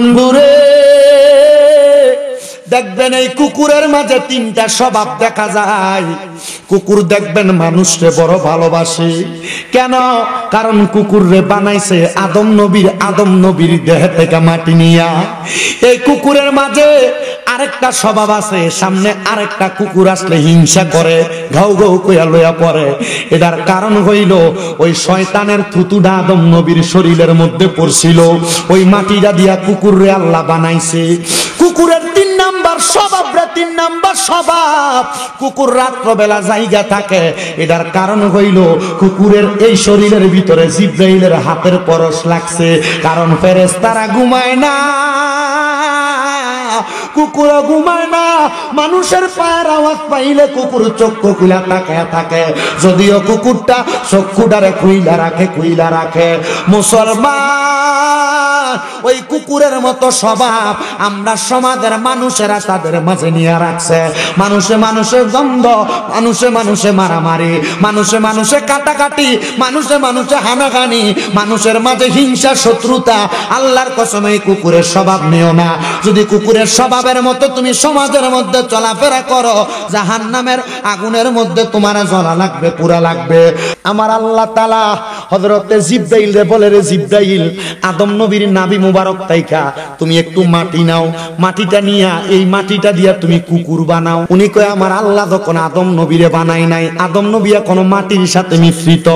বন্ধুরে দেখবেন এই কুকুরের মাঝে তিনটা স্বভাব দেখা যায়। কুকুর দেখবেন মানুষকে বড় ভালোবাসে। কেন? কারণ কুকুররে বানাইছে আদম নবীর দেহ থেকে মাটি নিয়া। এই কুকুরের মাঝে আরেকটা স্বভাব আছে, সামনে আরেকটা কুকুর আসলে হিংসা করে, ঘাউ ঘাউ কইয়া লইয়া পড়ে। এটার কারণ হইল ওই শয়তানের থুতুটা আদম নবীর শরীরের মধ্যে পড়ছিল, ওই মাটিটা দিয়া কুকুররে আল্লাহ বানাইছে। কুকুরের তিন নাম্বার স্বভাব, কুকুর রাত্রবেলা জায়গা থাকে। এটার কারণ হইল কুকুরের এই শরীরের ভিতরে জিব্রাইলের হাতের পরশ লাগছে। কারণ ফেরেশতারা ঘুমায় না, কুকুরও ঘুমায় না। মানুষের পায়ের আওয়াজ পাইলে কুকুর চক্ষু খুলা তাকায় থাকে, যদিও কুকুরটা চক্ষুটারে খুইলা রাখে। মুসলমান, ওই কুকুরের মতো স্বভাব আমরা সমাজের মানুষেরা তাদের মাঝে নিয়ে রাখছে। মানুষে দ্বন্দ্ব, মানুষে মারামারি, মানুষে কাটাকাটি, মানুষে হানাহানি, মানুষের মাঝে হিংসা শত্রুতা। আল্লাহর কসম এই কুকুরের স্বভাব নিও না। যদি কুকুরের স্বভাবের মতো তুমি সমাজের মধ্যে চলাফেরা করো, জাহান্নামের আগুনের মধ্যে তোমার জ্বলা লাগবে, পুরা লাগবে। আমার আল্লাহ তাআলা হযরতে জিব্রাইল রে বলে, রে জিব্রাইল, আদম নবীর নাভি মুবারক তাইকা তুমি একটু মাটি নাও, মাটিটা নিয়া এই মাটিটা দিয়া তুমি কুকুর বানাও। উনি কয়, আমার আল্লাহ যখন আদম নবীরে বানাই নাই, আদম নবী কোন মাটির সাথে মিশ্রিত।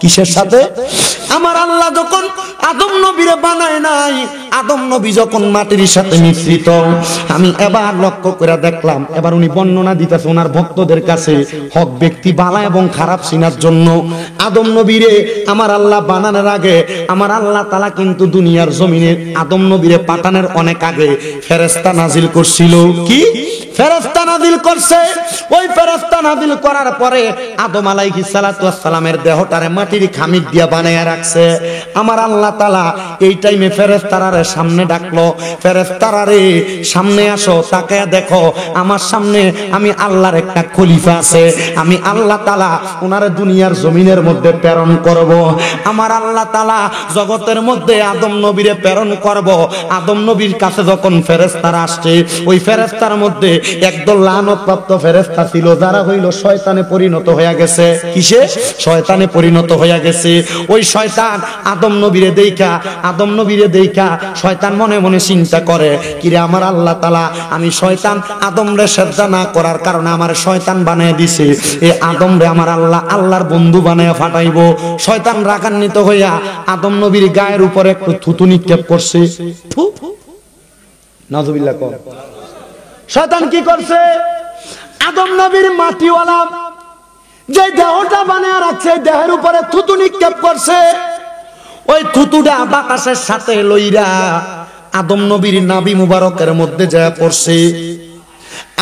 কিসের সাথে? আমার আল্লাহ যখন আদম নবীরে বানায় নাই, আদম নবী যখন মাটির সাথে মিশ্রিত। আমি এবার লক্ষ্য করে দেখলাম, এবার উনি বর্ণনা দিতেছে ওনার ভক্তদের কাছে হক ব্যক্তি বালা এবং খারাপ চিনার জন্য। আদম নবীরে আমার আল্লাহ বানানোর আগে আমার আল্লাহ তাআলা কিন্তু দুনিয়ার জমিনে আদম নবীরে পাঠানোর অনেক আগে ফেরেশতা নাজিল করছিল। কি ফেরেশতা নাজিল করছে? ওই ফেরেশতা নাজিল করার পরে আদম আলাইহিস সালাতু ওয়াস সালামের দেহটারে মাটির খামির দিয়া বানায়া রাখছে। আমার আল্লাহ তাআলা এই টাইমে ফেরেশতারে সামনে ডাকলো, ফেরেশতারে সামনে আসো, তাকায়া দেখো আমার সামনে আমি আল্লাহর একটা খলিফা আছে। আমি আল্লাহ তাআলা ওনারে দুনিয়ার জমিনের মধ্যে প্রেরণ করব। আমার আল্লাহ তাআলা জগতের মধ্যে আদম নবীরে প্রেরণ করব। আদম নবীর কাছে যখন ফেরেশতারা আসছে, ওই ফেরেশতার মধ্যে একদল লানতপ্রাপ্ত ফেরেশতা ছিল, যারা হইল শয়তানে পরিণত হয়ে গেছে। কিসে? শয়তানে পরিণত হয়ে গেছে। ওই শয়তান আদম নবীরে দেইখা শয়তান মনে মনে চিন্তা করে, কিরে আমার আল্লাহ তাআলা, আমি শয়তান আদমরে সেজদা না করার কারণে আমার শয়তান বানায় দিছে, এই আদমরে আমার আল্লাহর বন্ধু বানায় ফাটাইবো। শয়তান রাগান্বিত হইয়া আদম নবীর গায়ের উপরে একটু থুতু নিক্ষেপ করছে। নাউযুবিল্লাহ। শয়তান কি করছে? আদম নবীর মাটিওয়ালা যে দেহটা বানায় রাখছে, দেহের উপরে থুতু নিক্ষেপ করছে। ওই থুতুটা বাতাসের সাথে লইরা আদম নবীর নাভি মুবারকের মধ্যে যায় পড়ছে।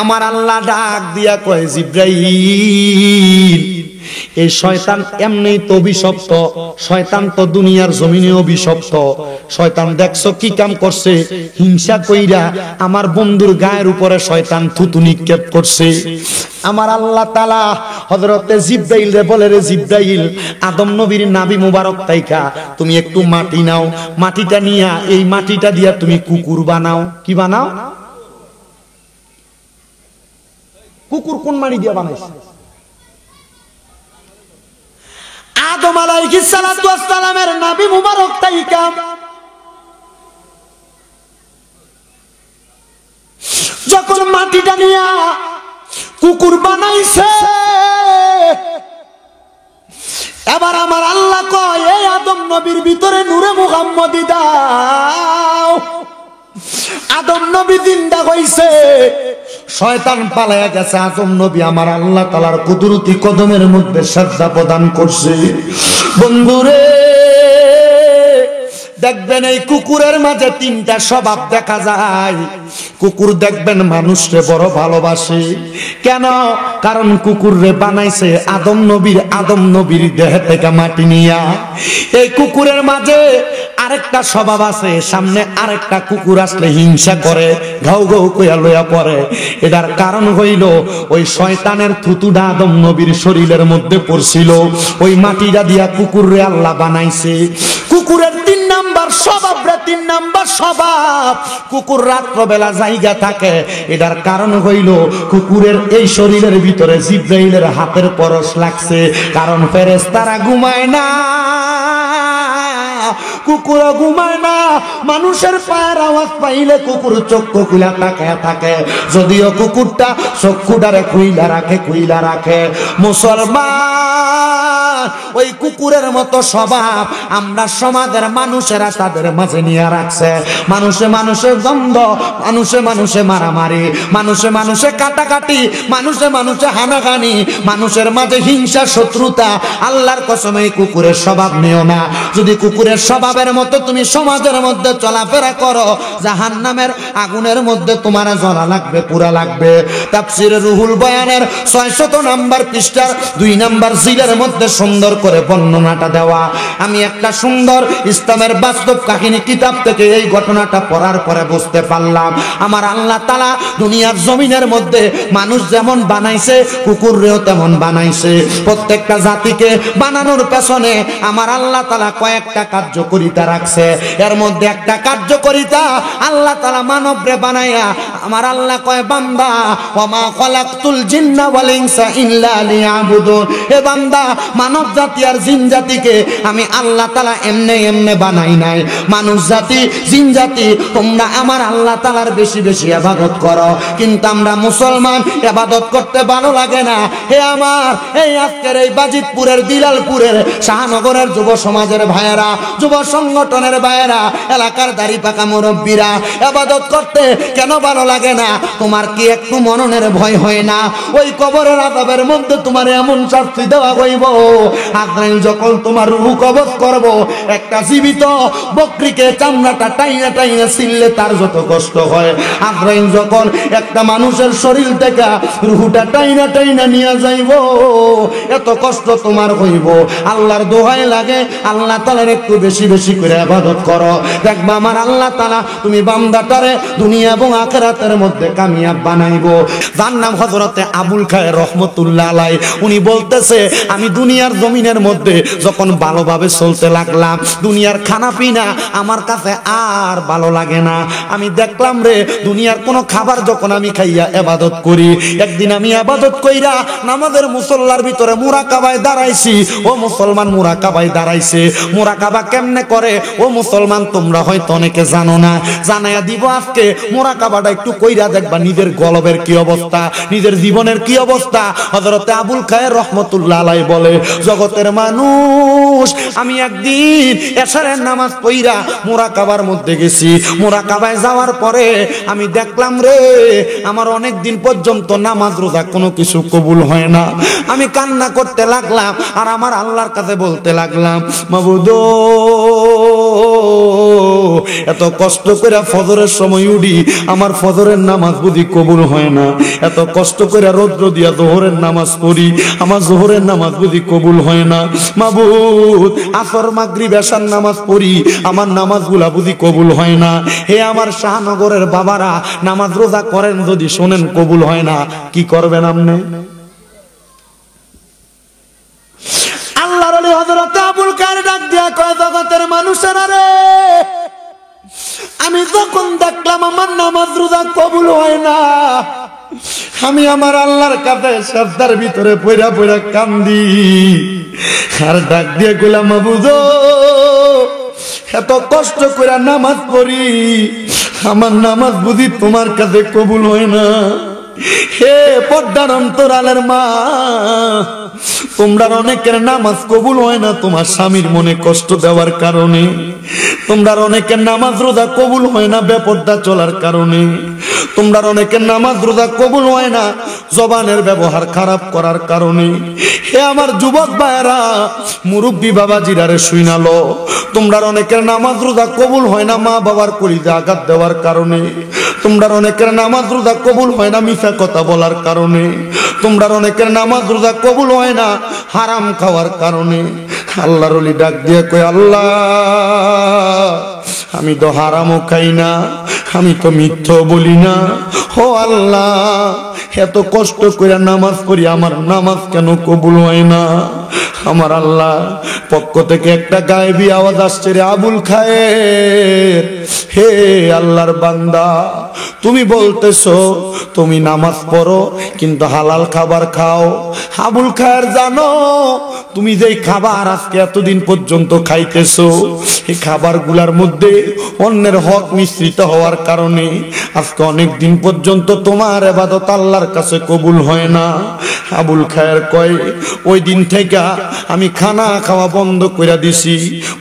আমার আল্লাহ ডাক দিয়া কয়, জিব্রাইল, এই শয়তান এমনি তো অভিশপ্ত, শয়তান তো দুনিয়ার জমিনে অভিশপ্ত। শয়তান দেখছো কি কাম করছে? হিংসা কইরা আমার বন্ধুর গায়ের উপরে শয়তান থুতু নিক্ষেপ করছে। আমার আল্লাহ তাআলা হযরতে জিব্রাইল রে বলে, রে জিব্রাইল, আদম নবীর নাভি মুবারক তাইকা তুমি একটু মাটি নাও, মাটিটা নিয়া এই মাটিটা দিয়া তুমি কুকুর বানাও। কি বানাও? কুকুর কোন মাটি দিয়া বানাইছে? আদম আলাইহিস সালাতু ওয়াস সালামের নাভি মুবারক তাইকা যখন মাটিটা নিয়া কুকুর বানাইছে, এবার আমার আল্লাহ কয়, এই আদম নবীর ভিতরে নূরে মুহাম্মদী দাও। আদম নবী জিন্দা হইছে, শয়তান পালায়া গেছে। আদম নবী আমার আল্লাহ তাআলার কুদরতি কদমের মধ্যে সাজদা প্রদান করছে। বন্ধুরে দেখবেন এই কুকুরের মাঝে তিনটা স্বভাব দেখা যায়। কুকুর দেখবেন মানুষকে বড় ভালোবাসে। কেন? কারণ কুকুররে বানাইছে আদম নবীর দেহ থেকে মাটি নিয়া। এই কুকুরের মাঝে আরেকটা স্বভাব আছে, সামনে আরেকটা কুকুর আসলে হিংসা করে, ঘাউ ঘাউ কইয়া লইয়া পড়ে। এটার কারণ হইল ওই শয়তানের থুতুটা আদম নবীর শরীরের মধ্যে পড়ছিল, ওই মাটিটা দিয়া কুকুররে আল্লাহ বানাইছে। কুকুরের তিন নাম্বার স্বভাব রে, 3 নাম্বার স্বভাব। কুকুর রাত্রবেলা জায়গা থাকে, এটার কারণ হইল কুকুরের এই শরীরের ভিতরে জিব্রাইলের হাতের পরশ লাগছে। কারণ ফেরেশতারা ঘুমায় না, কুকুর ঘুমায় না। মানুষের পায়ের আওয়াজ পাইলে কুকুর চক্ষু খুলে তাকায় থাকে, যদিও কুকুরটা চক্ষুটারে খুইলা রাখে। মুসলমান, ওই কুকুরের মতো স্বভাব আমরা সমাজের মানুষেরা তাদের মাঝে নিয়ে রাখছে। মানুষে মানুষে দ্বন্দ্ব, মানুষে মানুষে মারামারি, মানুষে মানুষে কাটাকাটি, মানুষে মানুষে হানাহানি, মানুষের মাঝে হিংসা শত্রুতা। আল্লাহর কসম এই কুকুরের স্বভাব নিও না। যদি কুকুরের স্বভাবের মতো তুমি সমাজের মধ্যে চলাফেরা করো, জাহান্নামের আগুনের মধ্যে তোমার জ্বলা লাগবে, পুরা লাগবে। তাফসীর রুহুল বয়ানের 600 নম্বর পৃষ্ঠার 2 নম্বর জিলের মধ্যে সুন্দর করে বর্ণনাটা দেওয়া। আমি একটা সুন্দর ইসলামের বাস্তব কাহিনী কিতাব থেকে এই ঘটনাটা পড়ার পরে বুঝতে পারলাম, আমার আল্লাহ তাআলা দুনিয়ার জমিনের মধ্যে মানুষ যেমন বানাইছে, কুকুররেও তেমন বানাইছে। প্রত্যেকটা জাতিকে বানানোর পেছনে আমার আল্লাহ তাআলা কয়েকটা কার্যকারিতা রাখছে। এর মধ্যে একটা কার্যকারিতা, আল্লাহ তাআলা মানবরে বানায়া আমার আল্লাহ কয়, বান্দা ওয়ামা খালাকতুল জিন্না ওয়াল ইনসা ইল্লা লিয়াবুদুন। হে বান্দা, মানব জাতি আর জিন জাতিকে আমি আল্লাহ তাআলা এমনে বানাই নাই। মানুষ জাতি, জিন জাতি, তোমরা আমার আল্লাহ তাআলার বেশি বেশি ইবাদত করো, কিন্তু আমরা মুসলমান ইবাদত করতে ভালো লাগে না। হে আমার এই আজকের এই বাজিতপুরের, দিলালপুরের, শাহনগরের যুব সমাজের ভাইয়েরা, যুব সংগঠনের ভাইয়েরা, এলাকার দাড়ি পাকা মুরব্বীরা, ইবাদত করতে কেন ভালো লাগে না? তোমার কি একটু মননের ভয় হয় না? ওই কবরের আযাবের মধ্যে তোমার এমন শাস্তি দেওয়া হইব, আজরাইল যখন তোমার রূহ কবজ করব, একটা জীবিত বকরিকে চামড়াটা টাইনা ছিললে তার যত কষ্ট হয়, আজরাইল যখন একটা মানুষের শরীর থেকে রূহটা টাইনা নিয়ে যাইব, এত কষ্ট তোমার হইব। আল্লাহর দোহাই লাগে, আল্লাহ তাআলার একটু বেশি বেশি করে ইবাদত করো, দেখবা আমার আল্লাহ তাআলা তুমি বান্দাটারে দুনিয়া এবং আখিরাতের মধ্যে কামিয়াব বানাইবো। যার নাম হযরতে আবুল খায়ের রহমতুল্লাহ আলাইহি, উনি বলতেছে, আমি দুনিয়ার জমিনের মধ্যে যখন ভালোভাবে চলতে লাগলাম, দুনিয়ার খানা পিনা আমার কাছে আর ভালো লাগে না। আমি দেখলাম রে, দুনিয়ার কোনো খাবার যখন আমি খাইয়া ইবাদত করি, একদিন আমি ইবাদত কইরা নামাজের মুসল্লার ভিতরে মুরাকাবায় দাঁড়াইছি। ও মুসলমান, মুরাকাবায় দাঁড়াইছে। মুরাকাবা কেমনে করে ও মুসলমান, তোমরা হয়তো অনেকে জানো না, জানাইয়া দিব আজকে। মুরাকাবাটা একটু কইরা দেখবা নিজের গলবের কি অবস্থা, নিজের জীবনের কি অবস্থা। হযরতে আবুল খায়ের রহমতুল্লাহ আলাইহি বলে, জগতের মানুষ, আমি একদিন এশারের নামাজ পড়া মুরাকাবার মধ্যে গেছি। মুরাকাবায় যাওয়ার পরে আমি দেখলাম রে, আমার অনেক দিন পর্যন্ত নামাজ রোজা কোনো কিছু কবুল হয় না। আমি কান্না করতে লাগলাম আর আমার আল্লাহর কাছে বলতে লাগলাম, মাবুদ, এত কষ্ট করে ফজরের সময় উঠি, আমার ফজরের নামাজ বুঝি কবুল হয় না। এত কষ্ট করে রৌদ্র দিয়া যোহরের নামাজ পড়ি, আমার যোহরের নামাজ বুঝি কবুল হয় না। মাবুদ, আসর মাগরিব এশার নামাজ পড়ি, আমার নামাজগুলা বুঝি কবুল হয় না। হে আমার শাহনগরের বাবারা, নামাজ রোজা করেন, যদি শোনেন কবুল হয় না, কি করবেন আপনি? আল্লাহর ওলি হযরত আবুল খায়ের ডাক দিয়া কয়, জগতের মানুষেরা রে, আমি যখন দেখলাম আমার নামাজ রোজা কবুল হয় না, আমি আমার আল্লাহর কাছে সাজদার ভিতরে পইরা পইরা কান্দি আর ডাক দিয়ে কইলাম, মাবুদ, এত কষ্ট করে নামাজ পড়ি, আমার নামাজ বুঝি তোমার কাছে কবুল হয় না। হে পর্দার অন্তরালের মা, তোমরা অনেকের নামাজ কবুল হয় না তোমার স্বামীর মনে কষ্ট দেওয়ার কারণে, তোমরা অনেকের নামাজ রোজা কবুল হয় না বেপর্দা চলার কারণে, তোমরা অনেকের নামাজ রোজা কবুল হয় না জবানের ব্যবহার খারাপ করার কারণে। হে আমার যুবক ভাইরা, মুরব্বী বাবাজিরারে শুনালো, তোমরা অনেকের নামাজ রোজা কবুল হয় না মা বাবার কলিজা আঘাত দেওয়ার কারণে, তোমরা অনেকের নামাজ রোজা কবুল হয় না মিথ্যা কথা বলার কারণে, তোমরা অনেকের নামাজ রোজা কবুল হয় না হারাম খাওয়ার কারণে। আল্লাহর ওলি ডাক দিয়ে কই, আল্লাহ, আমি তো হারামও খাই না, আমি তো মিথ্যা বলি না। ও আল্লাহ, এত কষ্ট করে নামাজ পড়ি, আমার নামাজ কেন কবুল হয় না? আমার আল্লাহ পক্ষ থেকে একটা গায়েবী আওয়াজ আসছে, রে আবুল খায়ের, হে আল্লাহর বান্দা, তুমি বলতেছো তুমি নামাজ পড়ো কিন্তু হালাল খাবার খাও। আবুল খায়ের, জানো তুমি যেই খাবার আজকে এতদিন পর্যন্ত খাইতেছো, এই খাবারগুলোর মধ্যে অন্যের হক মিশ্রিত হওয়ার কারণে আজকে অনেক দিন পর্যন্ত তোমার ইবাদত আল্লাহর কাছে কবুল হয় না। আবুল খায়ের কয়, ওই দিন থেকে আমি খানা খাওয়া বন্ধ করে দিছি।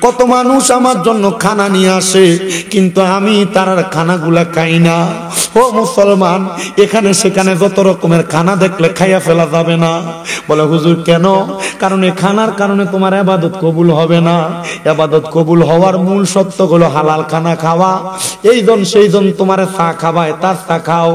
কত মানুষ আমার জন্য খানা নিয়ে আসে কিন্তু আমি তার খানাগুলা খাই না। ও মুসলমান, এখানে সেখানে যত রকমের খানা দেখলে খাইয়া ফেলা যাবে না। বলে হুজুর কেন? কারণ এই খানার কারণে তোমার ইবাদত কবুল হবে না। ইবাদত কবুল হওয়ার মূল সত্য হলো হালাল খানা খাওয়া। এই জন সেই জন তোমার চা খাবায় তার চা খাও,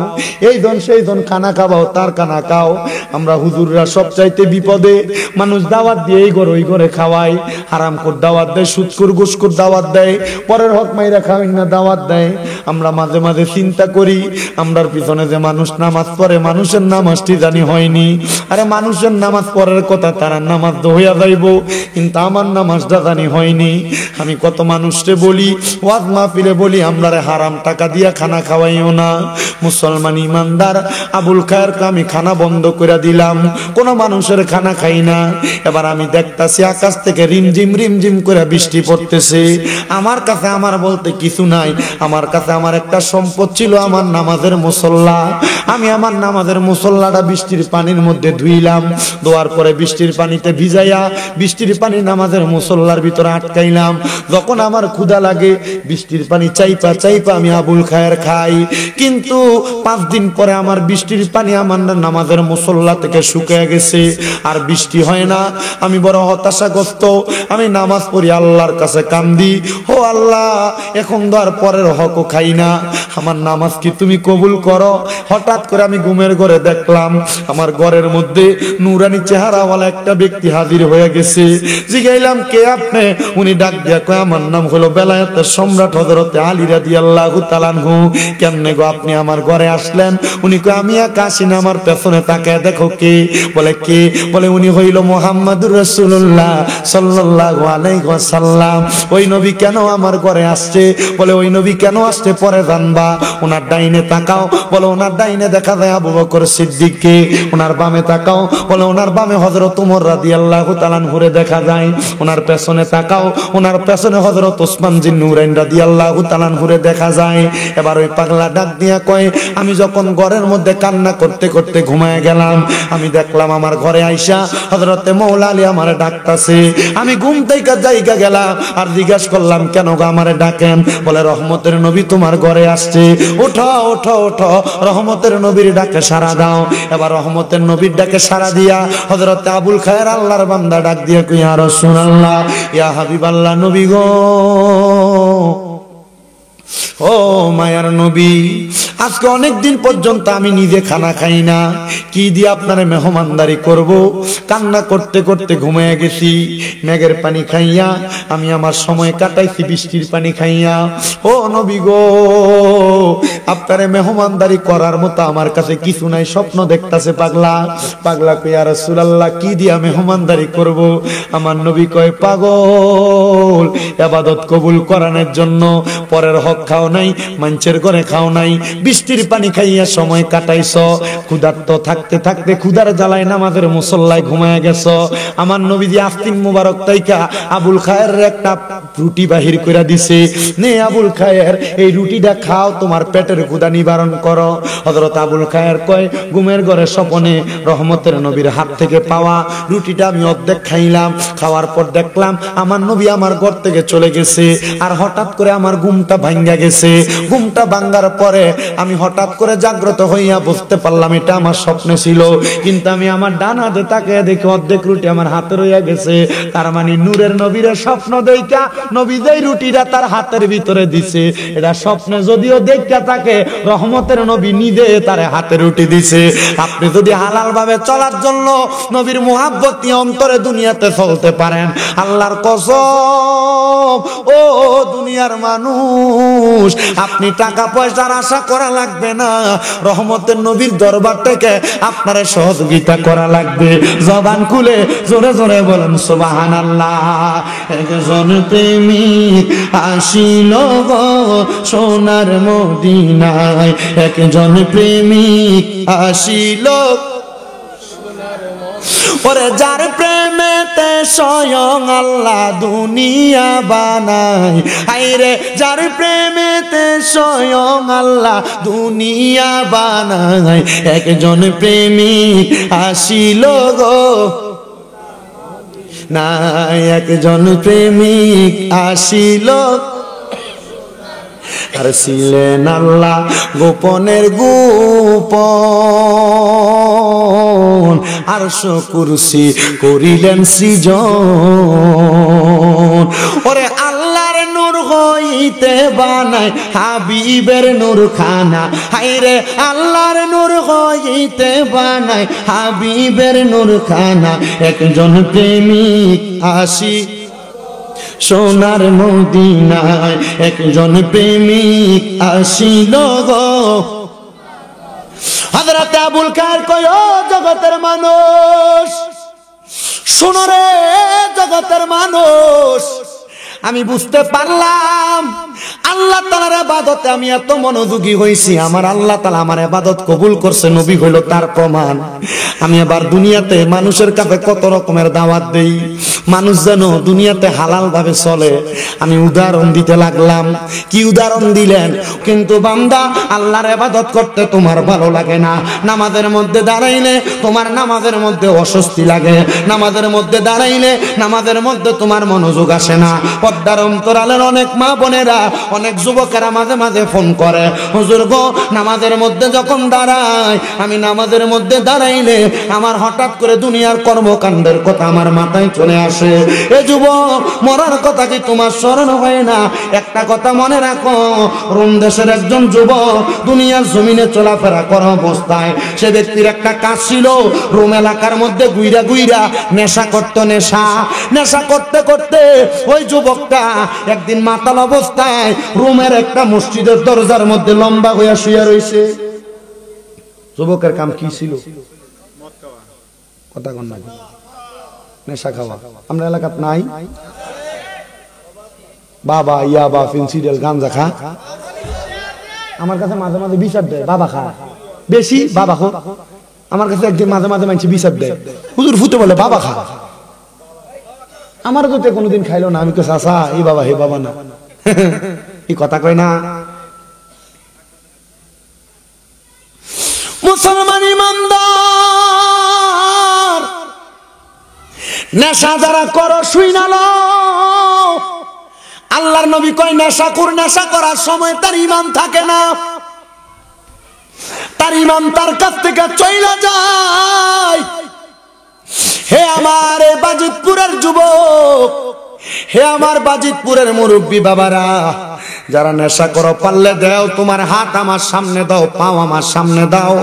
এই জন সেই জন খানা খাবাও তার খানা খাও। আমরা হুজুররা সবচাইতে বিপদে, মানুষ দাওয়াত দিয়ে এই ঘরে ওই ঘরে খাওয়ায়, হারামখোর দাওয়াত দেয়, সুদখোর ঘুষখোর দাওয়াত দেয়, পরের হক মাইরা খাওয়াই না দাওয়াত দেয়। আমরা মাঝে মাঝে চিন্তা করি, আমরার পিছনে যে মানুষ নামাজ পড়ে, মানুষের নামাজটি জানি হয়নি। আরে মানুষের নামাজ পড়ার কথা, তারা নামাজ তো হইয়া যাইব, কিন্তু আমার নামাজটা জানি হয়নি। আমি কত মানুষকে বলি, ওয়াজ মাহফিলে বলি, আমরারে হারাম টাকা দিয়া খানা খাওয়াইও না। মুসলমান ইমানদার আবুল খায়েরকে আমি খানা বন্ধ করে দিলাম, কোন মানুষের খানা খাই না। এবার আমি দেখতাছি আকাশ থেকে রিমঝিম রিমঝিম করে বৃষ্টি পড়তেছে। আমার কাছে আমার বলতে কিছু নাই, আমার কাছে আমার একটা সম্পদ ছিল, আমার নামাজের মুসল্লা। আমি আমার নামাজের মুসল্লাটা বৃষ্টির পানির মধ্যে ধুইলাম, ধোয়ার পরে বৃষ্টির পানিতে ভিজাইয়া বৃষ্টির পানি নামাজের মুসল্লার ভিতরে আটকাইলাম। যখন আমার ক্ষুধা লাগে, বৃষ্টির পানি চাইপা চাইপা আমি আবুল খায়ের খাই। কিন্তু 5 দিন পরে আমার বৃষ্টির পানি আমার নামাজের মুসল্লা থেকে শুকিয়ে গেছে, আর বৃষ্টি হয় না। আমি বড় হতাশাগ্রস্ত। আমি নামাজ পড়ি, আল্লাহর কাছে কান্দি, ও আল্লাহ, এখন তো আর পরের হকও খাই না, আমার নামাজ কি তুমি কবুল করো? হঠাৎ করে আমি ঘুমের ঘরে দেখলাম আমার ঘরের মধ্যে নুরানি চেহারাওয়ালা একটা ব্যক্তি হাজির হয়ে গেছে। জিগাইলাম, কে আপনি? উনি ডাক দিয়া কয়, আমার নাম হলো বেলায়েতের সম্রাট হযরত আলী রাদিয়াল্লাহু তাআলা আনহু। কেমনে গো আপনি আমার ঘরে আসলেন? উনি কয়, আমি একা আসি না, আমার পেছনে তাকায় দেখো কে। বলে কে? বলে উনি হইল মুহাম্মাদুর রাসূলুল্লাহ সাল্লাল্লাহু আলাইহি ওয়াসাল্লাম। ওই নবী কেন আমার ঘরে আসছে? বলে ওই নবী কেন আসছে পরে জানবা। ওনার ডাইনে তাকাও, বলে ওনার ডাইনে দেখা যায় আবু বকর সিদ্দিককে। ওনার বামে তাকাও, বলে ওনার বামে হযরত ওমর রাদিয়াল্লাহু তাআলা আনহুরে দেখা যায়। ওনার পেছনে তাকাও, ওনার পেছনে হযরত ওসমান জিন নুরাইন রাদিয়াল্লাহু তাআলা আনহুরে দেখা যায়। এবার ওই পাগলা ডাক দিয়া কয়, আমি যখন ঘরের মধ্যে কান্না করতে করতে ঘুমায় গেলাম, আমি দেখলাম আমার ঘরে আইসা হযরতে মৌলা আলী আমারে ডাকতাছে। আমি ঘুম থেকে জায়গা গেলাম আর জিজ্ঞাসা করলাম, কেন গো আমারে ডাকেন? বলে রহমতের নবী তোমার ঘরে আসছে, ওঠো ওঠো ওঠো, রহমতের নবীর ডাকে সাড়া দাও। এবার রহমতের নবীর ডাকে সাড়া দিয়া হযরতে আবুল খায়ের আল্লাহর বান্দা ডাক দিয়া কই, ইয়া রাসূলুল্লাহ, ইয়া হাবিবাল্লাহ, নবী গো, ও মায়ার নবী, আজকে অনেক দিন পর্যন্ত আমি নিজে খানা খাই না, কি দিয়ে আপনারে মেহমানদারি করব? কান্না করতে করতে ঘুমিয়ে গেছি। মেঘের পানি খাইয়া আমি আমার সময় কাটাইছি, বৃষ্টির পানি খাইয়া। ও নবী গো, আপনারে মেহমানদারি করার মতো আমার কাছে কিছু নাই, স্বপ্ন দেখতাছে পাগলা। পাগলা কই, ইয়া রাসূলুল্লাহ, কি দিয়া মেহমানদারি করব? আমার নবী কয়, পাগল, ইবাদত কবুল করানোর জন্য পরের হক খাও নাই, মানুষের ঘরে খাও নাই, বৃষ্টির পানি খাইয়া সময় কাটাইছ, ক্ষুধার্ত থাকতে থাকতে ক্ষুধার জ্বালায় নামাজের মুসল্লায় ঘুমায় গেছ। আমার নবীজি আস্তিন মুবারক তাইকা আবুল খায়ের একটা রুটি বাহির করে দিছে, নে আবুল খায়ের, এই রুটিটা খাও, তোমার পেটের ক্ষুধা নিবারণ করো। হযরত আবুল খায়ের কয়, ঘুমের ঘরে স্বপনে রহমতের নবীর হাত থেকে পাওয়া রুটিটা আমি অর্ধেক খাইলাম। খাওয়ার পর দেখলাম আমার নবী আমার ঘর থেকে চলে গেছে। আর হঠাৎ করে আমার ঘুমটা ভাঙ্গা গেছে। ঘুমটা ভাঙ্গার পরে আমি হঠাৎ করে জাগ্রত হইয়া বুঝতে পারলাম এটা আমার স্বপ্নে ছিল। কিন্তু আমি আমার ডান হাতে তাকিয়ে দেখি অর্ধেক রুটি আমার হাতে রইয়া গেছে। তার মানে নূরের নবীর স্বপ্ন দেখা নবী যেই রুটিটা তার হাতের ভিতরে দিছে, এটা স্বপ্নে যদিও দেখা থাকে, রহমতের নবী নিজে তার হাতে রুটি দিছে। আপনি যদি হালাল ভাবে চলার জন্য নবীর মুহাব্বত নিয়ে অন্তরে দুনিয়াতে চলতে পারেন, আল্লাহর কসম ও দুনিয়ার মানুষ, আপনি টাকা পয়সার আশা করা লাগবে না, রহমতের নবীর দরবার থেকে আপনারে সহযোগিতা করা লাগবে। জবান খুলে জোরে জোরে বলেন সুবহানাল্লাহ। একজন প্রেমিক আসিল গো সোনার মদিনায়, একজন প্রেমিক আসিল, ওরে যার প্রেমেতে স্বয়ং আল্লাহ দুনিয়া বানায়, হায়রে যার প্রেমেতে স্বয়ং আল্লাহ দুনিয়া বানায়, একজন প্রেমিক আসিল গো না, একজন প্রেমিক আসিল, আর ছিলেন আল্লাহ গোপনের গোপন, আরশ কুরসি করিলেন সৃজন, ওরে আল্লাহর নূর হইতে বানায় হাবিবের নূর খানা, হায়রে আল্লাহর নূর হইতে বানায় হাবিবের নূর খানা, একজন প্রেমিক আসি সোনার মদিনায়, একজন প্রেমিক আসিল গো। হযরত আবুল কার কয় ও জগতের মানুষ, শোনো রে জগতের মানুষ, আমি বুঝতে পারলাম আল্লাহ তাআলার ইবাদতে আমি এত মনোযোগী হইছি, আমার আল্লাহ তাআলা আমার ইবাদত কবুল করছে, নবী হইল তার প্রমাণ। আমি এবার দুনিয়াতে মানুষের কাছে কত রকমের দাওয়াত দেই, মানুষ যেন দুনিয়াতে হালাল ভাবে চলে, আমি উদাহরণ দিতে লাগলাম। কি উদাহরণ দিলেন? কিন্তু বান্দা আল্লাহর ইবাদত করতে তোমার ভালো লাগে না, নামাজের মধ্যে দাঁড়াইলে তোমার নামাজের মধ্যে অস্বস্তি লাগে, নামাজের মধ্যে দাঁড়াইলে নামাজের মধ্যে তোমার মনোযোগ আসে না। পর্দার অন্তরালের অনেক মা বোনেরা, অনেক যুবকেরা মাঝে মাঝে ফোন করে, হুজুর গো নামাজের মধ্যে যখন দাঁড়াই, আমি নামাজের মধ্যে দাঁড়াইলে আমার হঠাৎ করে দুনিয়ার কর্মকাণ্ডের কথা আমার মাথায় চলে আসে। এ যুবক, মরার কথা কি তোমার স্মরণ হয় না? একটা কথা মনে রাখো, রোম দেশের একজন যুবক দুনিয়ার জমিনে চলাফেরা করা অবস্থায় সে ব্যক্তির একটা কাজ ছিল, রোম এলাকার মধ্যে গুইরা গুইরা নেশা করতো, নেশা করতে করতে ওই যুবকটা একদিন মাতাল অবস্থায় রোমের একটা মসজিদের দরজার মধ্যে লম্বা হইয়া শুয়ে রয়েছে। যুবকের কাম কি ছিল? কথা কন না, নেশা খাওয়া। আমরা এলাকাত নাই বাবা, ইয়াবা, ফেন্সিডেল, গাঞ্জা খা। আমার কাছে মাঝে মাঝে বিচার দেয়, বাবা খা বেশি, বাবা খো। আমার কাছে একদিন মাঝে মাঝে মানছি বিচার দেয়, হুজুর ফুটে বলে বাবা খা। আমার তো কোনোদিন খাইলো না, আমি তো চাচা এই বাবা হে বাবা না, এই কথা কয় না। মুসলমান ইমানদার, নেশা যারা করো শুই না লো, আল্লাহর নবী কয় নেশা করার সময় তার ঈমান থাকে না, তার ঈমান তার কাছ থেকে চইলা যায়। হে আমার বাজিতপুরের যুবক, হে আমার বাজিতপুরের মুরব্বী বাবারা, যারা নেশা করো পারলে দাও, তোমার হাত আমার সামনে দাও, পাও আমার সামনে দাও,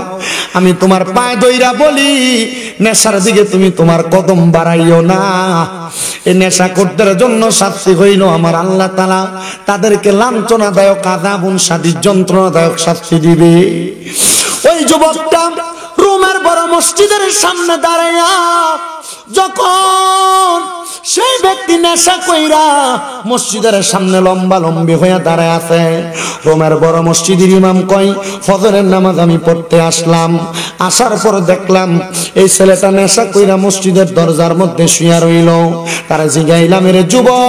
আমি তোমার পায়ে দইরা বলি নেশার দিকে তুমি তোমার কদম বাড়াইও না। এই নেশা করতে জন্য শাস্তি হইল আমার আল্লাহ তাআলা তাদেরকে লাঞ্ছনাদায়ক আযাবুন শাদীদ যন্ত্রণাদায়ক শাস্তি দিবে। ওই যুবকটা রোমের বড় মসজিদের সামনে দাঁড়াইয়া যখন সেই ব্যক্তি নেশা কইরা মসজিদের সামনে লম্বা লম্বি হইয়া দাঁড়ায় আছে, রোমের বড় মসজিদের ইমাম কয় ফজরের নামাজ আমি পড়তে আসলাম, আসার পর দেখলাম এই ছেলেটা নেশা কইরা মসজিদের দরজার মধ্যে শুয়া রইল। তারা জিগাইলাম, রে যুবক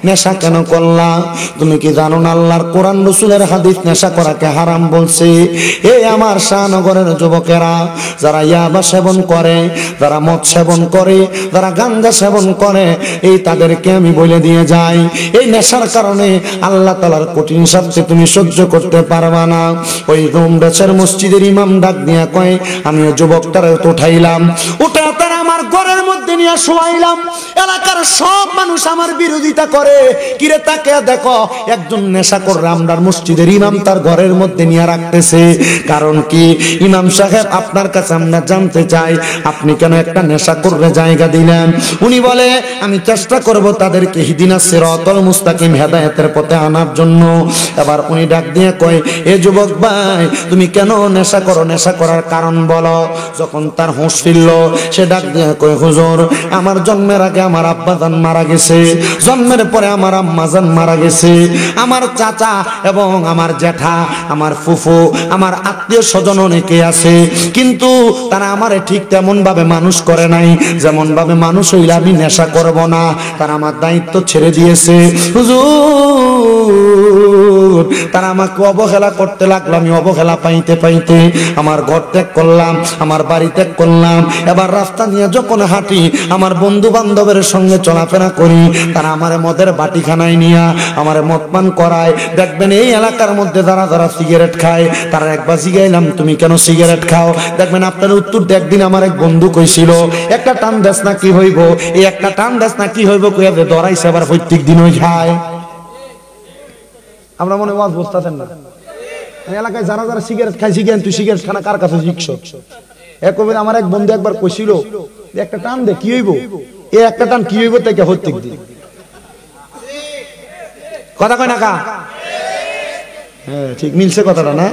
নেশা কেন করলা? তুমি কি জানো না আল্লাহর কোরআন রাসূলের হাদিস নেশা করাকে হারাম বলছে? এই আমার শাহনগরের যুবকেরা, যারা ইয়াবা সেবন করে, যারা মদ সেবন করে, যারা গাঁজা সেবন করে, এই তাদেরকে আমি বলে দিয়ে যাই, এই নেশার কারণে আল্লাহ তাআলার কঠিন শাস্তি তুমি সহ্য করতে পারবা না। ওই রোম দেশের মসজিদের ইমাম ডাক দিয়া কয়, আমি ওই যুবকটারে উঠাইলাম, উঠে তারা আমার ঘরের মধ্যে নিয়ে শোয়াইলাম, এলাকার সব মানুষ আমার বিরোধিতা করে। কিরে তাকে দেখো, একজন নেশাখোর রামদার মসজিদের ইমাম তার ঘরের মধ্যে নিয়ে রাখতেছে। কারণ কি? ইমাম সাহেব, আপনার কাছে আমরা জানতে চাই, আপনি কেন একটা নেশাখোররে জায়গা দিলেন? উনি বলে, আমি চেষ্টা করব তাদেরকে হিদিনাস সিরাতাল মুস্তাকিম, হেদায়েতের পথে আনার জন্য। এবার উনি ডাক দিয়ে কয়, এ যুবক ভাই, তুমি কেন নেশা করো? নেশা করার কারণ বলো। যখন তার হুঁশ ফিরল, সে ডাক দিয়ে কয়, হুজুর, আমার জন্মের আগে আমার আব্বাজান মারা গেছে, জন্মের পরে আমার আম্মাজান মারা গেছে, আমার চাচা এবং আমার জ্যাঠা, আমার ফুফু, আমার আত্মীয় স্বজন অনেকে আছে, কিন্তু তারা আমারে ঠিক তেমন ভাবে মানুষ করে নাই যেমন ভাবে মানুষ হইলে আমি নেশা করব না। তারা আমার দায়িত্ব ছেড়ে দিয়েছে হুজুর। তারা আমাকে অবহেলা করতে লাগলো। আমি অবহেলা পাইতে পাইতে আমার ঘর ত্যাগ করলাম, আমার বাড়ি ত্যাগ করলাম। এবার রাস্তা নিয়ে যখন হাঁটি, আমার বন্ধু বান্ধবের সঙ্গে চলাফেরা করি, তারা আমার মদের বাটিখানায় নিয়ে আমার মদ পান করায়। দেখবেন এই এলাকার মধ্যে যারা যারা সিগারেট খায়, তারা একবার জিগাইলাম, তুমি কেন সিগারেট খাও? দেখবেন আপনার উত্তর, একদিন আমার এক বন্ধু কইছিল, একটা টান দেশ না কি হইব, এই একটা টান দেশ না কি হইব কইয়া ধরাইছে, আবার প্রত্যেক দিন ওই খায়। আমরা মনে ওয়াজ বুঝতেছেন না? এলাকায় যারা যারা সিগারেট খায়, জিজ্ঞেস তুই সিগারেট খানা কার কাছে জিজ্ঞেস। একবার আমার এক বন্ধু একবার কইছিল, একটা টান দে কি হইব, এই একটা টান কি হইব তাই প্রত্যেক দিন। কথা কয় না কা? হ্যাঁ, ঠিক মিলছে কথাটা না?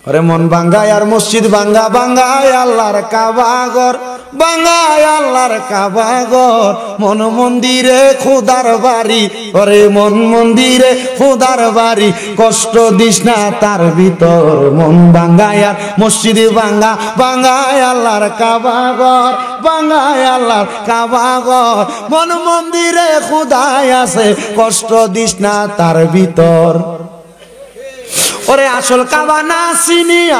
আরে মন ভাঙ্গায় আর মসজিদ ভাঙ্গা, ভাঙ্গায় আল্লাহর কাবা ঘর, ভাঙ্গায় আল্লাহর কাবা ঘর, মন মন্দিরে খোদার বাড়ি, ওরে মন মন্দিরে খোদার বাড়ি, কষ্ট দিস না তার ভিতর। মন ভাঙ্গায় আর মসজিদ ভাঙ্গা, ভাঙ্গায় আল্লাহর কাবা ঘর, ভাঙ্গায় আল্লাহর কাবা ঘর, মন মন্দিরে খোদাই আছে, কষ্ট দিস না তার ভিতর। ওরে আসল কাবা না চিনিয়া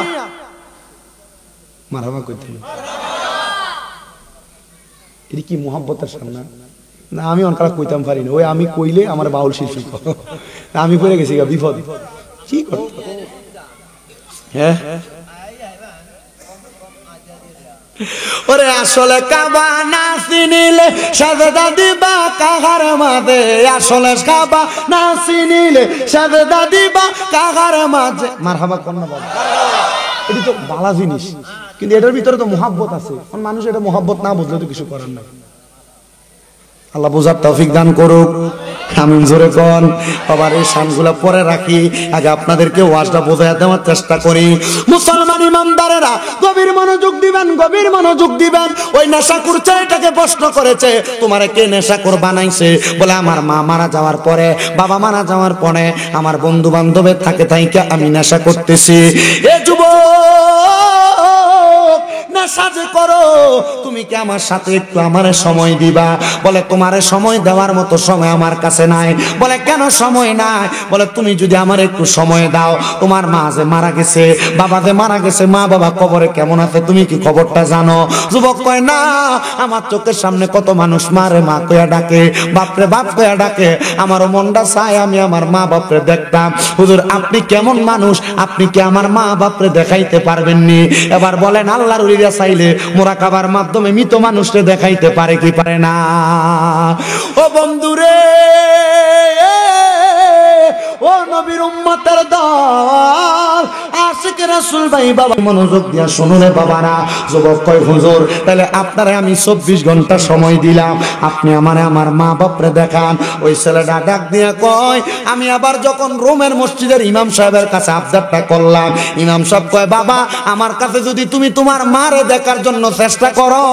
মারহাবা কইতে, এটা কি মুহাব্বতের সামনে না? আমি অনকারা কইতাম পারি না, ওই আমি কইলে আমার বাউল শিল্পী, আমি পড়ে গেছি বিপদ। কি করতে? হ্যাঁ, ওরে আসলে কাবা না চিনিলে সাজদা দিবা কাহার মাঝে, আসলে কাবা না চিনিলে সাজদা দিবা কাহার মাঝে। মারহাবা কোন না বাবা, এটা তো ভালো জিনিস, কিন্তু এটার ভিতরে তো মুহাব্বত আছে। মানুষ এটা মুহাব্বত না বুঝলে তো কিছু করার নাই। আল্লাহ বোঝার তৌফিক দান করুক, আমিন জোরে কোন। আবার এই শানগুলা পরে রাখি, আগে আপনাদেরকে ওয়াজটা বোঝায় দেওয়ার চেষ্টা করি। মুসলমান ইমানদারেরা গভীর মনোযোগ দিবেন, গভীর মনোযোগ দিবেন। ওই নেশাখোর ছেলেটাকে প্রশ্ন করেছে, তোমারে কে নেশাখোর বানাইছে? বলে আমার মা মারা যাওয়ার পরে, বাবা মারা যাওয়ার পরে আমার বন্ধু বান্ধবের থাকে তাইকে আমি নেশা করতেছি। এ যুবক, নেশা যে করো, তুমি কি আমার সাথে একটু আমারে সময় দিবা? বলে তোমারে সময় দেওয়ার মতো সময় আমার কাছে নাই। বলে কেন সময় নাই? বলে তুমি যদি আমার একটু সময় দাও, তোমার মা যে মারা গেছে, বাবা যে মারা গেছে, মা বাবা কবরে কেমন আছে তুমি কি খবরটা জানো? যুবক কয়, না, আমার চোখের সামনে কত মানুষ মারে মা কয়া ডাকে, বাপরে বাপ কয়া ডাকে, আমারও মনটা চায় আমি আমার মা বাপরে দেখতাম। হুজুর আপনি কেমন মানুষ, আপনি কি আমার মা বাপরে দেখাইতে পারবেননি? এবার বলেন, আল্লাহর ওলিরা চাইলে মুরাকাবার মাধ্যমে মৃত মানুষকে দেখাইতে পারে কি পারে না? ও বন্ধুরে, ও নবীর উম্মতের দল, আশিক রাসূল ভাই বাবা, মনোযোগ দিয়া শুনুন রে বাবারা। যুবক কয়, হুজুর তাহলে আপনারে আমি 24 ঘন্টা সময় দিলাম, আপনি আমারে আমার মা বাপরে দেখান। ওই ছেলেটা ডাক দিয়া কয়, আমি আবার যখন রোমের মসজিদের ইমাম সাহেবের কাছে আবদারটা করলাম, ইমাম সাহেব কয়, বাবা আমার কাছে যদি তুমি তোমার মারে দেখার জন্য চেষ্টা করো,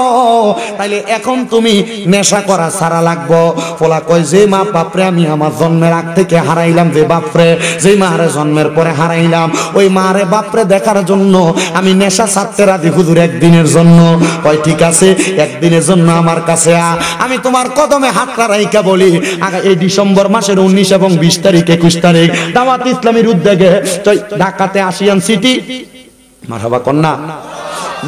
তাহলে এখন তুমি নেশা করা ছাড়া লাগবো। পোলা কয়, যে মা বাপরে আমি আমার জন্মের আগ থেকে হারাইলাম, যে বাপরে যে মারে জন্মের পরে হারাইলাম, ওই মারে বাপরে দেখার জন্য আমি নেশা ছাড়তে রাজি হুজুর একদিনের জন্য। কয় ঠিক আছে, একদিনের জন্য আমার কাছে আমি তোমার কদমে হাতটা রাইখা বলি, এই ডিসেম্বর মাসের 19 এবং 20 তারিখ 21 তারিখ দাওয়াত ইসলামীর উদ্যোগে ঢাকাতে আশিয়ান সিটি, মারহাবা কন্যা,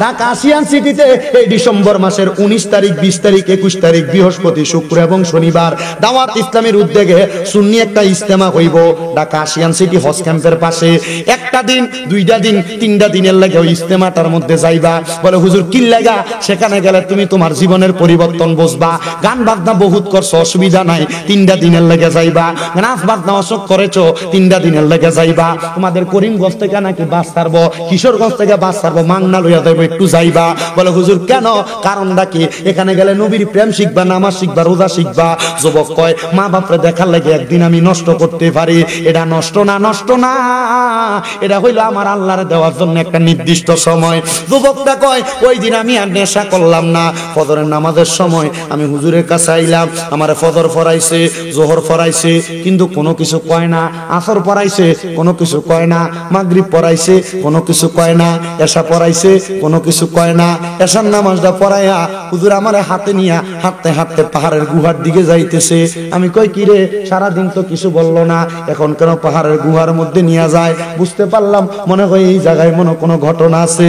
ঢাকা আসিয়ান সিটিতে এই ডিসেম্বর মাসের 19 তারিখ, 20 তারিখ, 21 তারিখ বৃহস্পতি, শুক্র এবং শনিবার দাওয়াত ইসলামের উদ্যোগে সুন্নি একটা ইজতেমা হইব ঢাকা আসিয়ান সিটি হজ ক্যাম্পের পাশে। একটা দিন, দুইটা দিন, তিনটা দিনের লাগে ওই ইজতেমাটার মধ্যে যাইবা। বলে হুজুর কি লাগা? সেখানে গেলে তুমি তোমার জীবনের পরিবর্তন বুঝবা। গান বাজনা বহুত করছো, অসুবিধা নাই, তিনটা দিনের লেগে যাইবা। নাচ বাজনা অসুখ করেছো, তিনটা দিনের লেগে যাইবা। তোমাদের করিমগঞ্জ থেকে নাকি বাস ছাড়বো, কিশোরগঞ্জ থেকে বাস ছাড়বো, মাংনা লইয়া যাইবো, একটু যাইবা। বলে হুজুর কেন? কারণটা কি? এখানে গেলে নবীর প্রেম শিখবা, নামাজ শিখবা, রোজা শিখবা। যুবক কয় মা বাপরে দেখার লাগে একদিন আমি নষ্ট করতে পারি। এটা নষ্ট না, নষ্ট না, এটা হইলো আমার আল্লাহর দেওয়ার জন্য একটা নির্দিষ্ট সময়। যুবকটা কয় ওই দিন আমি আর নেশা করলাম না, ফজরের নামাজের সময় আমি হুজুরের কাছে আইলাম, আমারে ফজর পড়াইছে, জোহর পড়াইছে, কিন্তু কোনো কিছু কয় না। আসর পড়াইছে, কোনো কিছু কয় না। মাগরিব পড়াইছে, কোনো কিছু কয় না। এশা পড়াইছে, কোনো কিছু কয় না। এশার নামাজটা পড়াইয়া হুজুর আমারে হাতে নিয়া হাঁটতে হাঁটতে পাহাড়ের গুহার দিকে যাইতেছে। আমি কই কি রে, সারাদিন তো কিছু বললো না, এখন কেন পাহাড়ের গুহার মধ্যে নিয়ে যায়? বুঝতে পারলাম মনে হয় এই জায়গায় মনে কোনো ঘটনা আছে।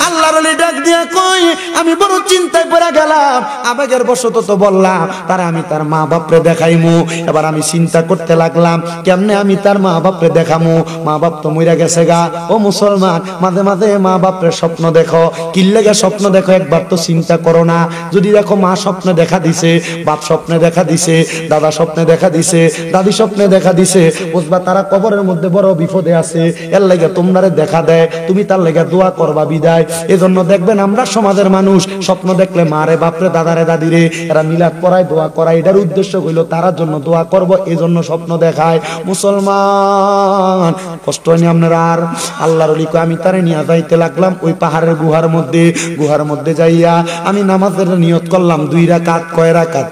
আল্লাহর ওলি ডাক দিয়া কই আমি বড় চিন্তায় পড়ে গেলাম, আবেগের বশত তো বললাম তারা আমি তার মা বাপরে দেখাইমু। এবার আমি চিন্তা করতে লাগলাম কেমনে আমি তার মা বাপরে দেখামু। মা বাপ তো মইরা গেছে গা। ও মুসলমান, মাঝে মাঝে মা বাপরে স্বপ্ন দেখো। কি লাগে স্বপ্ন দেখো একবার তো চিন্তা করো না। যদি দেখো মা স্বপ্নে দেখা দিছে, বাপ স্বপ্নে দেখা দিছে, দাদা স্বপ্নে দেখা দিছে, দাদি স্বপ্নে দেখা দিছে, বুঝবা তারা কবরের মধ্যে বড় বিপদে আছে। এর লাগে তোমরারে দেখা দেয়, তুমি তার লেগে দোয়া করবা বিদায়। এজন্য দেখবেন আমরা সমাজের মানুষ স্বপ্ন দেখলে মারে বাপরে দাদারে দাদিরে এরা মিলাদ পড়ায়, দোয়া করায়। এটার উদ্দেশ্য হইল তারার জন্য দোয়া করব, এজন্য স্বপ্ন দেখায়। মুসলমান কষ্ট হয়নি আপনার? আর আল্লাহর ওলি কয় আমি তারে নিয়ে যাইতে লাগলাম ওই পাহাড়ের গুহার মধ্যে। গুহার মধ্যে যাইয়া আমি নামাজের নিয়ত করলাম 2 রাকাত। কয় রাকাত?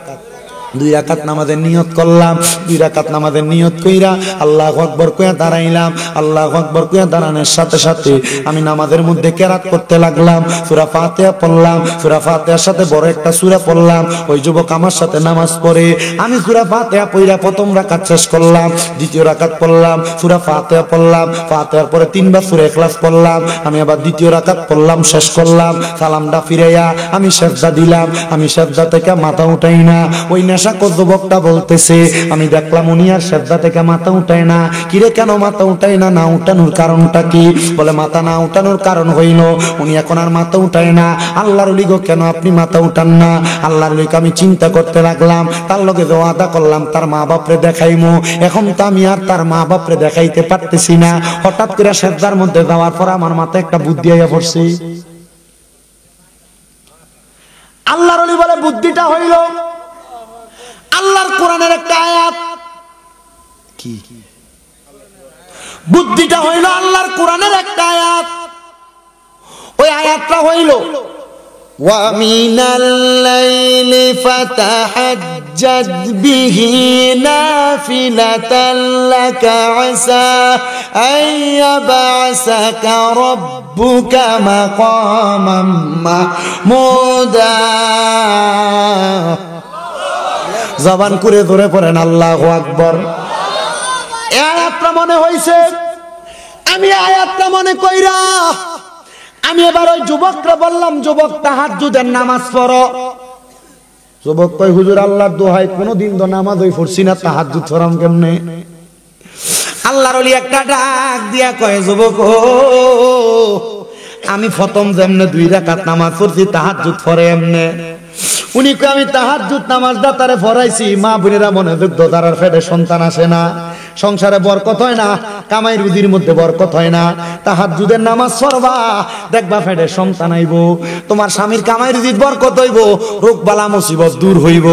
2 রাকাত নামাজের নিয়ত করলাম। 2 রাকাত নামাজের নিয়ত কইরা আল্লাহু আকবার কইয়া দাঁড়াইলাম। আল্লাহু আকবার কইয়া দাঁড়ানোর সাথে সাথে আমি নামাজের মধ্যে কেরাত করতে লাগলাম। সূরা ফাতিহা পড়লাম। সূরা ফাতিহার সাথে বড় একটা সূরা পড়লাম। ওই যুবক আমার সাথে নামাজ পড়ে। আমি সূরা ফাতিহা পড়া প্রথম রাকাত শেষ করলাম, দ্বিতীয় রাকাত পড়লাম, সূরা ফাতিহা পড়লাম। ফাতিহার পরে 3 বার সূরা ইখলাস পড়লাম। আমি আবার দ্বিতীয় রাকাত পড়লাম, শেষ করলাম। সালামটা ফিরাইয়া আমি সিজদা দিলাম। আমি সিজদা থেকে মাথা উঠাই না। ওই যুবকটা বলতেছে আমি দেখলাম উনি আর সিজদা থেকে মাথা উঠায় না। কিরে কেন মাথা উঠায় না? না উঠানোর কারণটা কি? বলে মাথা না উঠানোর কারণ হইল উনি এখন আর মাথা উঠায় না। আল্লাহর ওলি গো কেন আপনি মাথা উঠান না? আল্লাহর ওলিকে আমি চিন্তা করতে লাগলাম, তার লগে যে ওয়াদা করলাম তার মা বাপরে দেখাইমু, এখন তো আমি আর তার মা বাপরে দেখাইতে পারতেছি না। হঠাৎ করে সিজদার মধ্যে যাওয়ার পর আমার মাথায় একটা বুদ্ধি আইয়া পড়ছে। আল্লাহর ওলি বলে বুদ্ধিটা হইল আল্লাহর কোরআনের একটা আয়াত। কি বুদ্ধিটা হইল? আল্লাহর কোরআনের একটা আয়াত। ওই আয়াতটা হইল ওয়া মিনাল লাইলি ফাতাহাজ্জাদ বিহি নাফিলাতাল লাকা আসা আইয়াবাসাকা রাব্বুকা মাকামাম মাহমুদা। জবান করে ধরে পড়েন আল্লাহু আকবার। এই আয়াতটা মনে হইছে, আমি আয়াতটা মনে কইরা আমি এবার ওই যুবকরা বললাম যুবক তাহাজ্জুদের নামাজ পড়ো। যুবক কই হুজুর আল্লাহর দোহাই কোনদিন তো নামাজ ওই পড়ছি না, তাহাজ্জুদ পড়াম কেমনে? আল্লাহর ওলি একটা ডাক দিয়া কয় যুবক ও আমি প্রথম যেমনে 2 রাকাত নামাজ পড়ছি তাহাজ্জুদ পড়ে এমনে। উনি কই আমি তাহাজ্জুদ নামাজটা তারে পড়াইছি। মা বোনেরা মনে যোগ্য তারার পেটে সন্তান আসে না, সংসারে বরকত হয় না, কামাই রুজির মধ্যে বরকত হয় না। তাহাজ্জুদের নামাজ পড়বা দেখবা পেটে সন্তান আইব, তোমার স্বামীর কামাই রুজির বরকত হইব, রোগ বালা মুসিবত দূর হইব।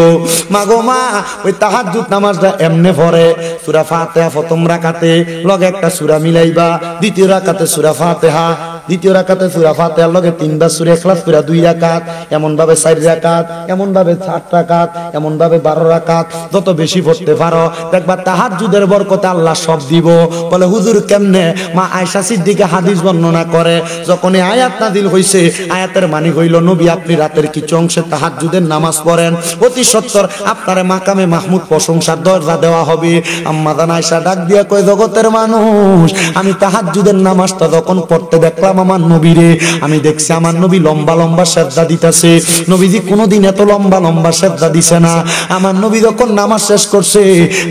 মা গো মা ওই তাহাজ্জুদ নামাজটা এমনে পড়ে সূরা ফাতিহা প্রথম রাকাতে লগে একটা সূরা মিলাইবা, দ্বিতীয় রাকাতে সূরা ফাতিহা, দ্বিতীয় রাকাতে সূরা ফাতিহার লগে 3 বার সূরা ইখলাস কইরা 2 রাকাত, এমন ভাবে 4 রাকাত, এমন ভাবে 8 রাকাত, এমন ভাবে 12 রাকাত, যত বেশি পড়তে পারো দেখবা তাহাজ্জুদের বরকতে আল্লাহ সব দিব। বলে হুজুর কেমনে? মা আয়েশা সিদ্দিকা হাদিস বর্ণনা করে যখন এই আয়াত নাযিল হইছে আয়াতের মানে হইল নবী আপনি রাতের কিছু অংশে তাহাজ্জুদের নামাজ পড়েন, অতি সত্বর আপনারে মাকামে মাহমুদ প্রশংসার দরজা দেওয়া হবে। আম্মা জান আয়েশা ডাক দিয়া কয় জগতের মানুষ আমি তাহাজ্জুদের নামাজটা যখন পড়তে দেখলাম দেখলাম আমার নবীরে, আমি দেখছি আমার নবী লম্বা লম্বা সেজদা দিতেছে। নবীজি কোনোদিন এত লম্বা লম্বা সেজদা দিছে না। আমার নবী যখন নামাজ শেষ করছে,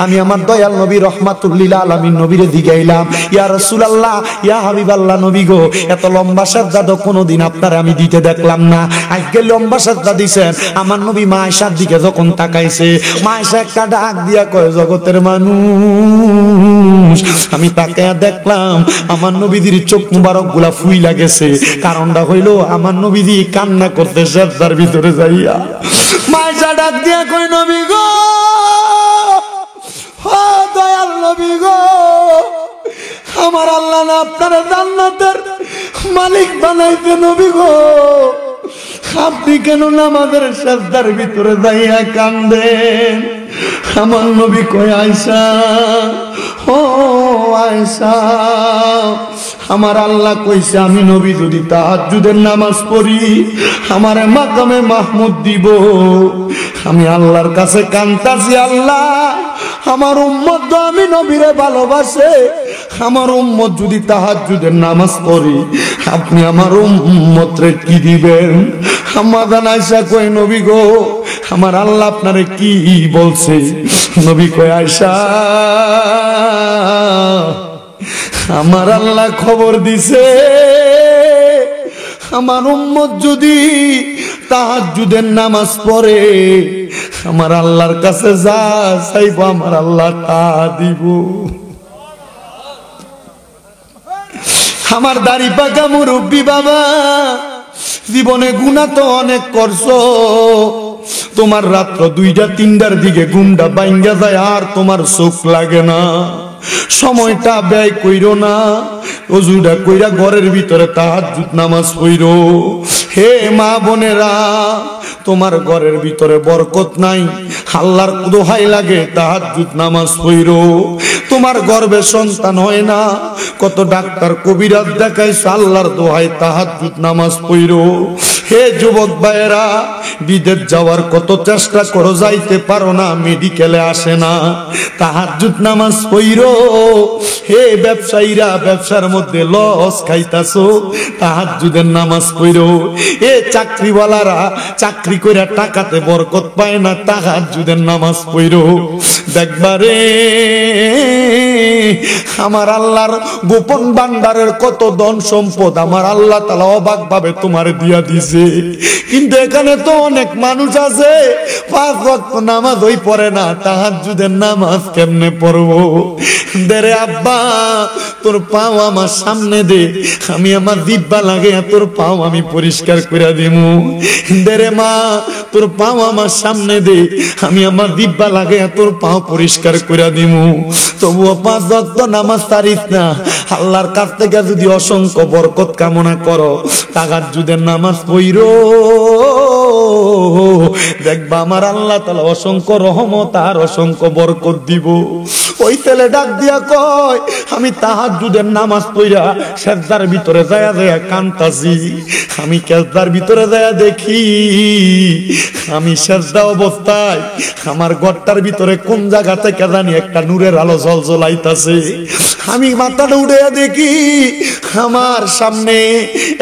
আমি আমার দয়াল নবী রহমাতুল্লিল আলামিন নবীরে দিগাইলাম, ইয়া রাসূলুল্লাহ, ইয়া হাবিবাল্লাহ, নবী গো, এত লম্বা সেজদা তো কোনোদিন আপনার আমি দিতে দেখলাম না, আজকে লম্বা সেজদা দিছেন। আমার নবী মা আয়েশার দিকে যখন তাকাইছে, মা আয়েশা একটা ডাক দিয়া কয়, জগতের মানুষ, আমি তাকায়া দেখলাম আমার নবীজির চোখ মুবারক গুলা ফুইলা গেছে। কারণটা হইলো আমার নবীজি কান্না করতে সেজদার ভিতরে যাইয়া। মা আয়েশা ডাক দিয়া কয়, নবী গো, ও দয়াল নবী গো, আমার আল্লাহ না আপনার জান্নাতের মালিক বানাইতে, নবী গো, আপনি কেন নামাজের সেজদার ভিতরে যাইয়া কান্দেন? আমার নবী কয়, আয়েশা, ও আয়েশা, আমার আল্লাহ কইছে আমি নবী যদি তাহাজ্জুদের নামাজ পড়ি আমারে মাকামে মাহমুদ দিব। আমি আল্লাহর কাছে কান্তাছি, আল্লাহ আমার উম্মত তো আমি নবীরে ভালোবাসে, আমার উম্মত যদি তাহাজ্জুদের নামাজ পড়ি আপনি আমার উম্মতরে কি দিবেন? আমার আয়েশা কই, নবী গো, আমার আল্লাহ আপনারে কি বলছে? নবী কয়, আয়েশা, আমার আল্লাহ খবর দিছে আমার উম্মত যদি তাহাজ্জুদের নামাজ পড়ে আমার আল্লাহর কাছে যা চাইবো আমার আল্লাহ তা দিব। আমার দাড়ি পাকা মুরব্বী বাবা, জীবনে গুনাহ তো অনেক করছো, তোমার রাত্র 2টা-3টার দিকে ঘুমটা ভাঙ্গা যায় আর তোমার চোখ লাগে না, সময়টা ব্যয় কইরো না, ওযুটা কইরা ঘরের ভিতরে তাহাজ্জুদ নামাজ পড়ো। হে মা বোনেরা, তোমার ঘরের ভিতরে বরকত নাই, আল্লাহর দোহাই লাগে তাহাজ্জুদ নামাজ পড়ো। তোমার গর্ভে সন্তান হয় না, কত ডাক্তার কবিরাজ দেখাইছো, আল্লাহর দোহাই তাহাজ্জুদ নামাজ পড়ো। হে যুবক ভাইয়েরা, বিদেশ যাওয়ার কত চেষ্টা করো, যাইতে পারো না, মেডিকেলে আসে না, তাহাজ্জুদ নামাজ পড়ো। হে ব্যবসায়ীরা, ব্যবসার মধ্যে লস খাইতাছো, তাহাজ্জুদের নামাজ পড়ো। এ চাকরিওয়ালারা, চাকরি কইরা টাকাতে বরকত পায় না, তাহাজ্জুদের নামাজ পড়ো। দেখবারে আমার আল্লাহর গোপন ভান্ডারের কত ধন সম্পদ আমার আল্লাহ তাআলা অবাক ভাবে তোমার দিয়া দিছে, কিন্তু এখানে তো অনেক মানুষ আছে 5 ওয়াক্ত নামাজ ওই পড়ে না, তাহাজ্জুদের নামাজ কেমনে পড়বো? দেরে আব্বা, তোর পাও আমার সামনে দে, আমি আমার জিহ্বা লাগে তোর পাও আমি পরিষ্কার করে দিমু। দেরে মা, তোর পাও আমার সামনে দে, আমি আমার জিহ্বা লাগে তোর পাও পরিষ্কার করে দিমু। তবুও 5 ওয়াক্ত নামাজ ছাড়িস না। আল্লাহর কাছ থেকে যদি অসংখ্য বরকত কামনা করো, তাহাজ্জুদের নামাজ পড়ো, দেখবা আমার আল্লাহ তাআলা অসংখ্য রহমত আর অসংখ্য বরকত দিব। ওই ছেলে ডাক দিয়া কয়, আমি তাহাজ্জুদের নামাজ পড়া সেজদার ভিতরে যায়া যায়া কান্তাছি, আমি সেজদার ভিতরে যায়া দেখি আমি সেজদা অবস্থায় আমার ঘরটার ভিতরে কোন জায়গা থেকে জানি একটা নূরের আলো ঝলঝলাইতাছে। আমি মাথাটা উঠে দেখি আমার সামনে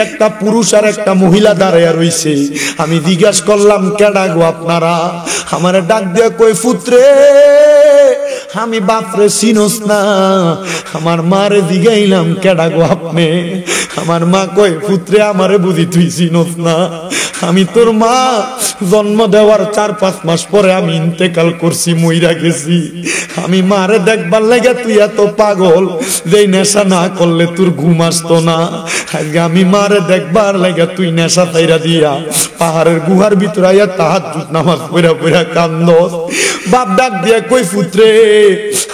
একটা পুরুষ আর একটা মহিলা দাঁড়াইয়া রইছে। আমি জিজ্ঞাসা করলাম, কেডা গো আপনারা? আমারে ডাক দিয়া কই, পুত্রে আমি বাপরে চিনোস না? আমার মারে জিগাইলাম, কেডা গো আপনি? আমার মা কই, পুত্রে আমারে বুঝি তুই চিনোস না? আমি তোর মা, জন্ম দেওয়ার 4-5 মাস পরে আমি ইন্তেকাল করছি, মইরা গেছি। আমি মারে দেখবার লাগে তুই এত পাগল যে নেশা না করলে তোর ঘুম আসতো না। আজকে আমি মারে দেখবার লাগে তুই নেশা তাইরা দিয়া পাহাড়ের গুহার ভিতরে আইয়া তাহাজ্জুদ নামাজ পড়া পড়া কান্দস। বাপ ডাক দিয়া কই, পুত্রে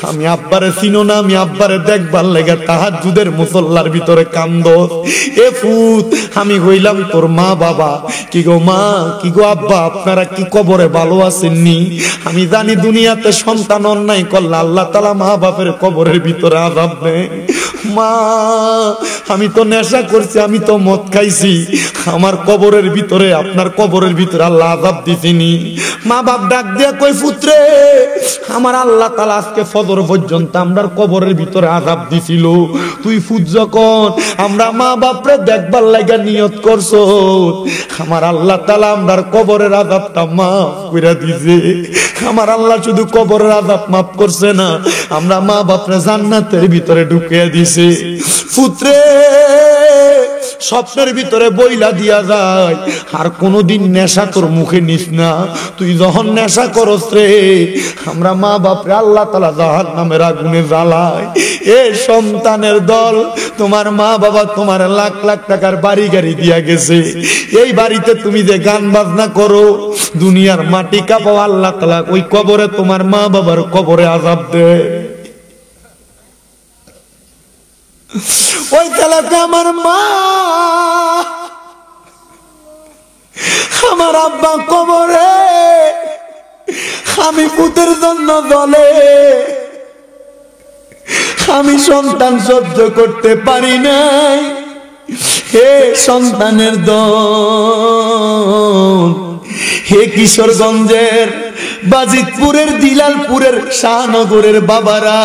আমি আব্বারে চিনো না? আমি আব্বারে দেখবার লাগে তাহাজ্জুদের মুসল্লার ভিতরে কান্দস। এ পুত, আমি হইলাম তোর মা বাবা। কি গো মা, কি গো আব্বা, আপনারা কি কবরে ভালো আছেননি? আমি জানি দুনিয়াতে সন্তান অন্যায় করলে আল্লাহ তাআলা মা বাপের কবরের ভিতরে আযাব দেয়। মা, আমি তো নেশা করছি, আমি তো মদ খাইছি, আমার কবরের ভিতরে, আপনার কবরের ভিতরে আল্লাহ আযাব দিছেনি। মা বাপ ডাক দিয়া কই, পুত্রে আমার আল্লাহ তাআলা আজকে ফজর পর্যন্ত আমরার কবরের ভিতরে আযাব দিছিল। তুই ফুট যখন আমরা মা বাপরে দেখবার লাগা নিয়ত করছো, আমার আল্লাহ তাআলা আমরার কবরের আযাবটা মাফ কইরা দিছে। আমার আল্লাহ শুধু কবরের আযাব মাফ করছে না, আমরা মা বাপরে জান্নাতের ভিতরে ঢুকিয়ে দিছে। পুত্রে স্বপ্নের ভিতরে বইলা দিয়া যায়, আর কোনদিন নেশা তোর মুখে নিস না। তুই যখন নেশা করস রে, আমরা মা বাপরে আল্লাহ তাআলা জাহান্নামের আগুনে জ্বালায়। এ সন্তানের দল, তোমার মা বাবা তোমার লাখ লাখ টাকার বাড়ি গাড়ি দিয়া গেছে, এই বাড়িতে তুমি যে গান বাজনা করো, দুনিয়ার মাটি কাঁপাও, আল্লাহ তাআলা ওই কবরে তোমার মা বাবার কবরে আযাব দেয়। ওই তালাতে আমার মা আমার আব্বা কবরে, আমি পুতের জন্য বলে আমি সন্তান সহ্য করতে পারি নাই। হে সন্তানের দল, হে কিশোরগঞ্জের, বাজিতপুরের, দিলালপুরের, শাহনগরের বাবারা,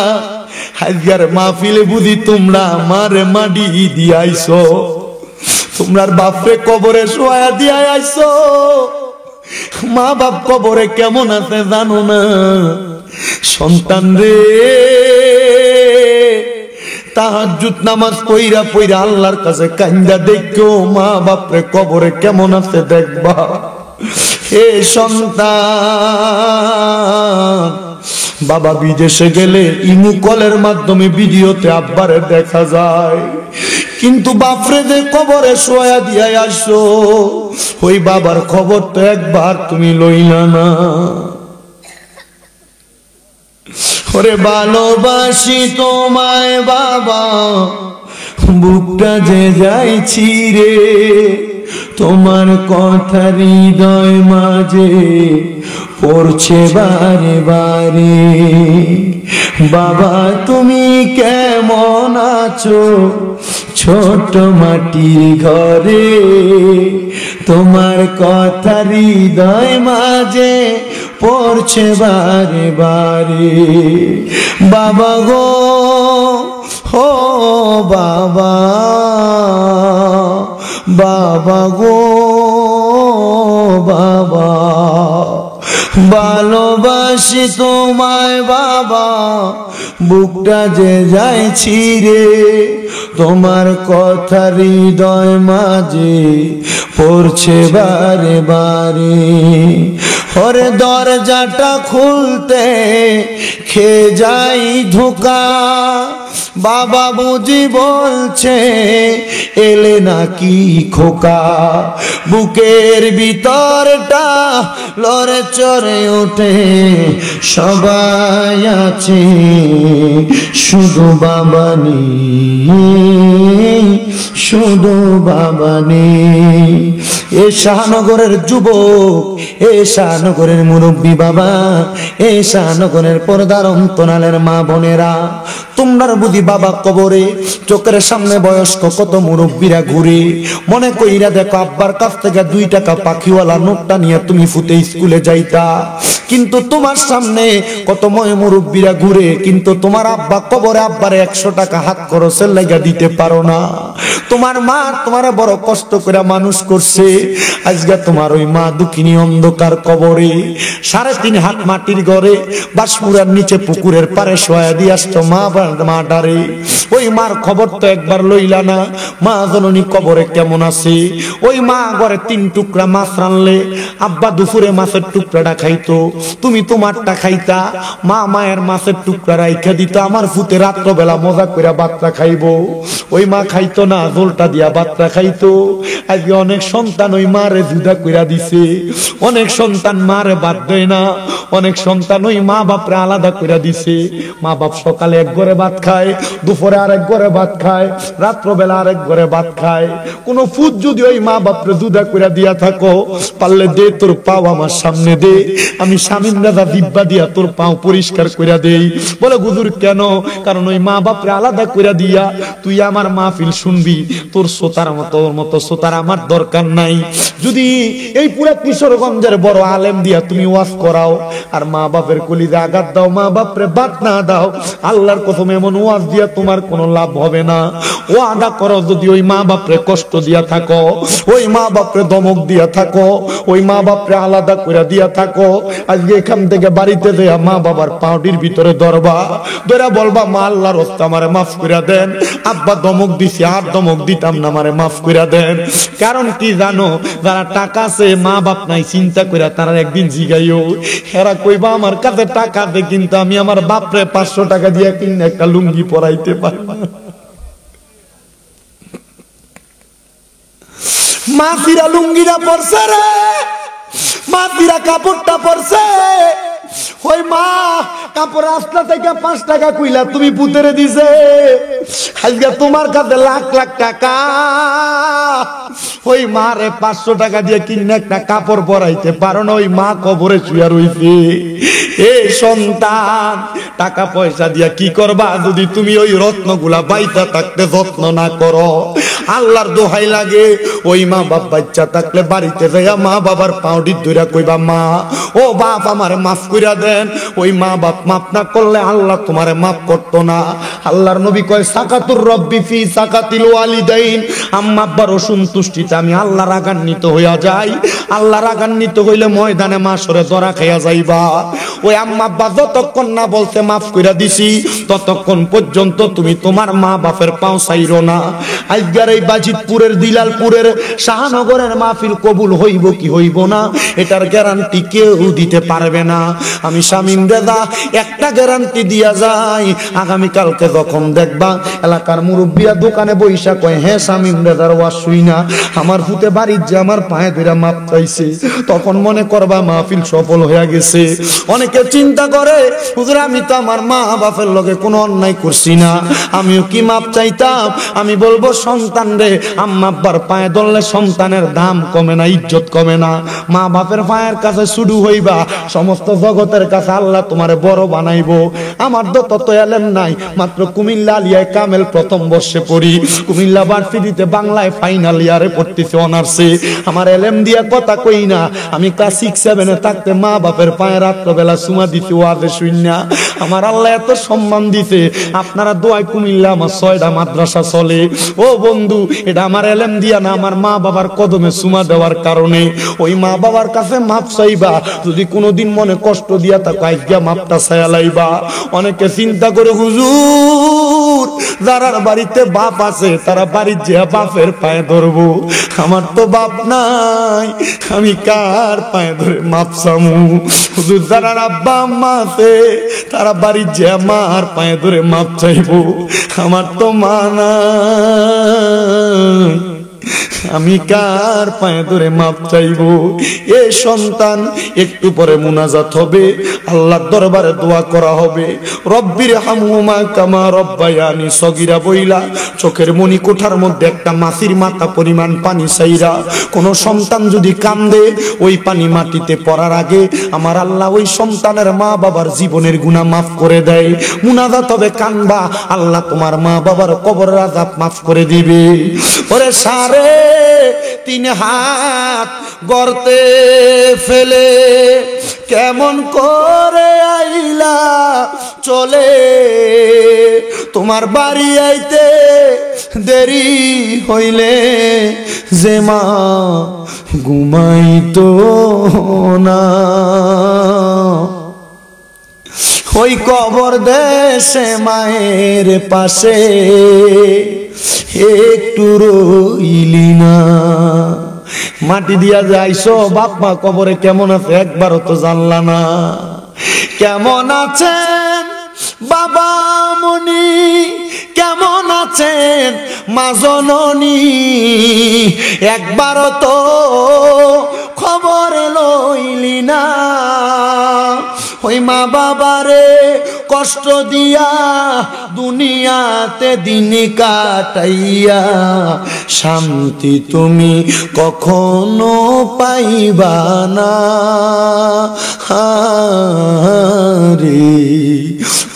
আজকের মাহফিলে বুঝি তোমরা আমারে মাটি দিয়ে আইছো, তোমরার বাপরে কবরে শোয়া দিয়ে আইছো। মা বাপ কবরে কেমন আছে জানো না? সন্তান রে, তাহাজ্জুদ নামাজ পইরা পইরা আল্লাহর কাছে কান্দা দেখো, মা বাপরে কবরে কেমন আছে দেখবা। হে সন্তান, বাবা বিদেশে গেলে ইমু কলের মাধ্যমে ভিডিওতে আব্বারে দেখা যায়, কিন্তু বাপরে যে কবরে শোয়া দিয়া আসো, ওই বাবার খবর তো একবার তুমি লইলা না। ওরে ভালোবাসি তোমায় বাবা, বুকটা যে যাইছি রে, তোমার কথা হৃদয় মাঝে পড়ছে বারে বারে। বাবা তুমি কেমন আছো ছোট মাটির ঘরে, তোমার কথা হৃদয় মাঝে পড়ছে বারে বারে। বাবা গো, ও বাবা, বাবা গো বাবা, ভালোবাসি তোমায় বাবা, বুকটা যে যাইছি রে, তোমার কথা হৃদয় মাঝে পড়ছে বারে বারে। ওরে দরজাটা খুলতে খেয়ে যাই ধোকা, বাবা বুঝি বলছে এলে নাকি খোকা, বুকের ভিতরটা লড়ে চড়ে ওঠে, সবাই আছে শুধু বাবা নেই, শুধু বাবা নেই। এ শাহনগরের যুবক, এ শাহনগরের মুরব্বী বাবা, এ শাহনগরের পর্দার অন্তরালের মা বোনেরা, তোমরা বুঝি বাবা কবরে, চোখের সামনে বয়স্ক কত মুরব্বীরা ঘুরে, মনে কইরা দেখো আব্বার কাছ থেকে 2 টাকা পাখিওয়ালা নোটটা নিয়ে তুমি ফুটে স্কুলে যাইতা, কিন্তু তোমার সামনে কত মুরব্বীরা ঘুরে, কিন্তু তোমার আব্বা কবরে আব্বারে 100 টাকা হাত খরচের লাগা দিতে পারো না। তোমার মা তোমার বড় কষ্ট করে মানুষ করছে, আজকে তোমার ওই মা দুঃখিনী অন্ধকার কবরে, 3.5 হাত মাটির ঘরে, বাঁশমুড়ার নিচে পুকুরের পারে শোয়া দিয়ে আসতো মা ডারে। ওই মার খবর তো একবার লইলা না, মা জননী কবরে কেমন আছে। ওই মা ঘরে 3 টুকরা মাছ রানলে, আব্বা দুপুরে মাছের টুকরাটা খাইতো, তুমি তোমারটা খাইতা, মা মায়ের মাছের টুকরা রাইখা দিত, আমার ফুতে রাত্রবেলা মজা করে বাচ্চা খাইবো। ওই মা খাইতো না, জলটা দিয়া বাচ্চা খাইতো। আজকে অনেক সন্তান ওই মারে জুদা কইরা দিছে, অনেক সন্তান মারে বাদ দেয় না, অনেক সন্তান ওই মা বাপরে আলাদা কইরা দিছে। মা বাপ সকালে এক ঘরে ভাত খায়, দুপুরে আরেক ঘরে ভাত খায়, রাত্রবেলা আরেক ঘরে ভাত খায়। কোন ফুট যদি ওই মা বাপরে জুদা কইরা দিয়া থাকো, পারলে দে তোর পাও আমার সামনে দে, আমি স্বামীর দাদা দিব্যা দিয়া তোর পাও পরিষ্কার কইরা দেই। বলে হুজুর কেন? কারণ ওই মা বাপরে আলাদা কইরা দিয়া তুই আমার মাহফিল শুনবি শুনবি, তোর শ্রোতার মতো শ্রোতার আমার দরকার নাই। যদি এই পুরা কিশোরগঞ্জের বড় আলেম দিয়া তুমি ওয়াজ করাও আর মা বাপের কলিজা আঘাত দাও, মা বাপরে বাদ না দাও, আল্লাহর কসম এমন ওয়াজ দিয়া তোমার কোনো লাভ হবে না। ও আদা করো যদি ওই মা বাপরে কষ্ট দিয়া থাকো, ওই মা বাপরে ধমক দিয়া থাকো, ওই মা বাপরে আলাদা করে দিয়া থাকো, আজকে এখান থেকে বাড়িতে দেয়া মা বাবার পাউডির ভিতরে ধরবা, ধরে বলবা মা আল্লাহর রাস্তা আমারে মাফ করে দেন, আব্বা ধমক দিছি আর ধমক দিতাম না, আমারে মাফ করে দেন। কারণ কি জানো, যারা টাকা আছে মা বাপ নাই চিন্তা করে তারা একদিন জিগাইও, হেরা কইবা আমার কাছে টাকা দে কিন্তু আমি আমার বাপরে 500 টাকা দিয়ে কিনে একটা লুঙ্গি পরাইতে পারি না। মাফিরা লুঙ্গিটা পরছে রে, মাফিরা কাপড়টা পরছে, ওই মা কাপড় রাস্তা থেকে 5 টাকা কইলা তুমি পুতরে দিছে, আজকে তোমার কাছে লাখ লাখ টাকা, ওই মা রে 500 টাকা দিয়ে কিনে একটা কাপড় পরাইতে পারো না, ওই মা কবরে শুয়ে রইছে। এ সন্তান, টাকা পয়সা দিয়া কি করবা যদি তুমি ওই রত্নগুলা বাইতা থাকতে যত্ন না করো? আল্লাহর দোহাই লাগে, ওই মা বাপ বাচ্চা থাকলে বাড়িতে যাইয়া মা বাবার পাউডি ধইরা কইবা মা ও বাপ আমারে মাফ কইরা দেন। ওই মা বাপ মাফ না করলে আল্লাহ তোমারে মাফ করতো না। আল্লাহর নবী কয় সাকাতুর রব্বি ফি সাকাতিল ওয়ালিদাইন, আম্মা আব্বার অসন্তুষ্টিতে আমি আল্লাহ রাগান্বিত হইয়া যাই। আল্লাহ রাগান্বিত হইলে ময়দানে মাশরে ধরা খাইয়া যাইবা। ওই আম্মা আব্বা যতক্ষণ না বলতে মাফ কইরা দিছি ততক্ষণ পর্যন্ত তুমি তোমার মা বাপের পাও ছাইরো না। আজকের এই বাজিতপুরের দিলালপুরের শাহনগরের মাহফিল কবুল হইব কি হইব না এটার গ্যারান্টি কেউ দিতে পারবে না। আমি শামীম রেজা একটা গ্যারান্টি দিয়া যাই, আগামী কালকে যখন দেখবা এলাকার মুরব্বিয়া দোকানে বইসা কয় হ্যাঁ শামীম রেজার ওয়াজ শুই না, আমার ফুতে বাড়ির যে আমার পায়ে ধরে মাপ চাইছে, তখন মনে করবা মাহফিল সফল হয়ে গেছে। অনেকে চিন্তা করে হুজুর আমি তো আমার মা বাপের লগে কোনো অন্যায় করছি না, আমিও কি মাপ চাইতাম? আমি বলবো সন্তান রে, আম্মা আব্বার পায়ে ধরলে সন্তানের দাম কমে না, ইজ্জত কমে না। মা বাপের পায়ের কাছে শুরু হইবা, সমস্ত জগতের কাছে আল্লাহ তোমারে বড় বানাইবো। আমার তো তত এলেম নাই, মাত্র কুমিল্লা আলিয়ায় কামেল প্রথম বর্ষে পড়ি, কুমিল্লা ভার্সিটিতে বাংলায় ফাইনাল ইয়ারে পড়তেছি অনার্সে। আমার এলেম দিয়া কথা কই না, আমি ক্লাস 6-7 থাকতে মা বাপের পায়ে রাত্রবেলা সুমা দিতে ওয়াজে শুইনা। আমার আল্লাহ এত সম্মান দিতে, আপনারা দোয়ায় কুমিল্লা আমার 6টা মাদ্রাসা চলে। ও বন্ধু, এটা আমার এলেম দিয়া না, আমার মা বাবার কদমে সুমা দেওয়ার কারণে। ওই মা বাবার কাছে মাপ চাইবা, যদি কোনোদিন মনে কষ্ট দিয়া থাকো আজকে মাপটা চাইয়া লাইবা। অনেকে চিন্তা করে হুজুর যারার বাড়িতে বাপ আছে তারা বাড়ির যে বাপের পায়ে ধরবো, আমার তো বাপ নাই, আমি কার পায়ে ধরে মাপ চামু? হুজুর যারার আব্বা আম্মা আছে তারা বাড়ির যে মার পায়ে ধরে মাপ চাইবো, আমার তো মা নাই, আমি কার পায়ে ধরে মাপ চাইবো? এ সন্তান একটু পরে মুনাজাত হবে, আল্লাহর দরবারে দোয়া করা হবে। রব্বির হামহুমা কামা রব্বায়ানি সগীরা বইলা চোখের মনি কোঠার মধ্যে একটা মাছির মাথা পরিমাণ পানি চাইরা কোন সন্তান যদি কান্দে, ওই পানি মাটিতে পড়ার আগে আমার আল্লাহ ওই সন্তানের মা বাবার জীবনের গুনাহ মাফ করে দেয়। মুনাজাত হবে, কানবা, আল্লাহ তোমার মা বাবার কবরের আযাব মাফ করে দিবে। ওরে সারে 3 হাত গর্তে ফেলে কেমন করে আইলা চলে, তোমার বাড়ি আইতে দেরি হইলে যে মা ঘুমাইতো না, ওই কবর দেশে মায়ের পাশে একটু রইলি না। মাটি দিয়া যাইছো, বাপ মা কবরে কেমন আছে একবারও তো জানলা না। কেমন আছেন বাবা মনি, কেমন আছেন মা জননী, একবারও তো খবর লইলি না। ওই মা বাবারে কষ্ট দিয়া দুনিয়াতে দিন কাটাইয়া শান্তি তুমি কখনো পাইবা না রে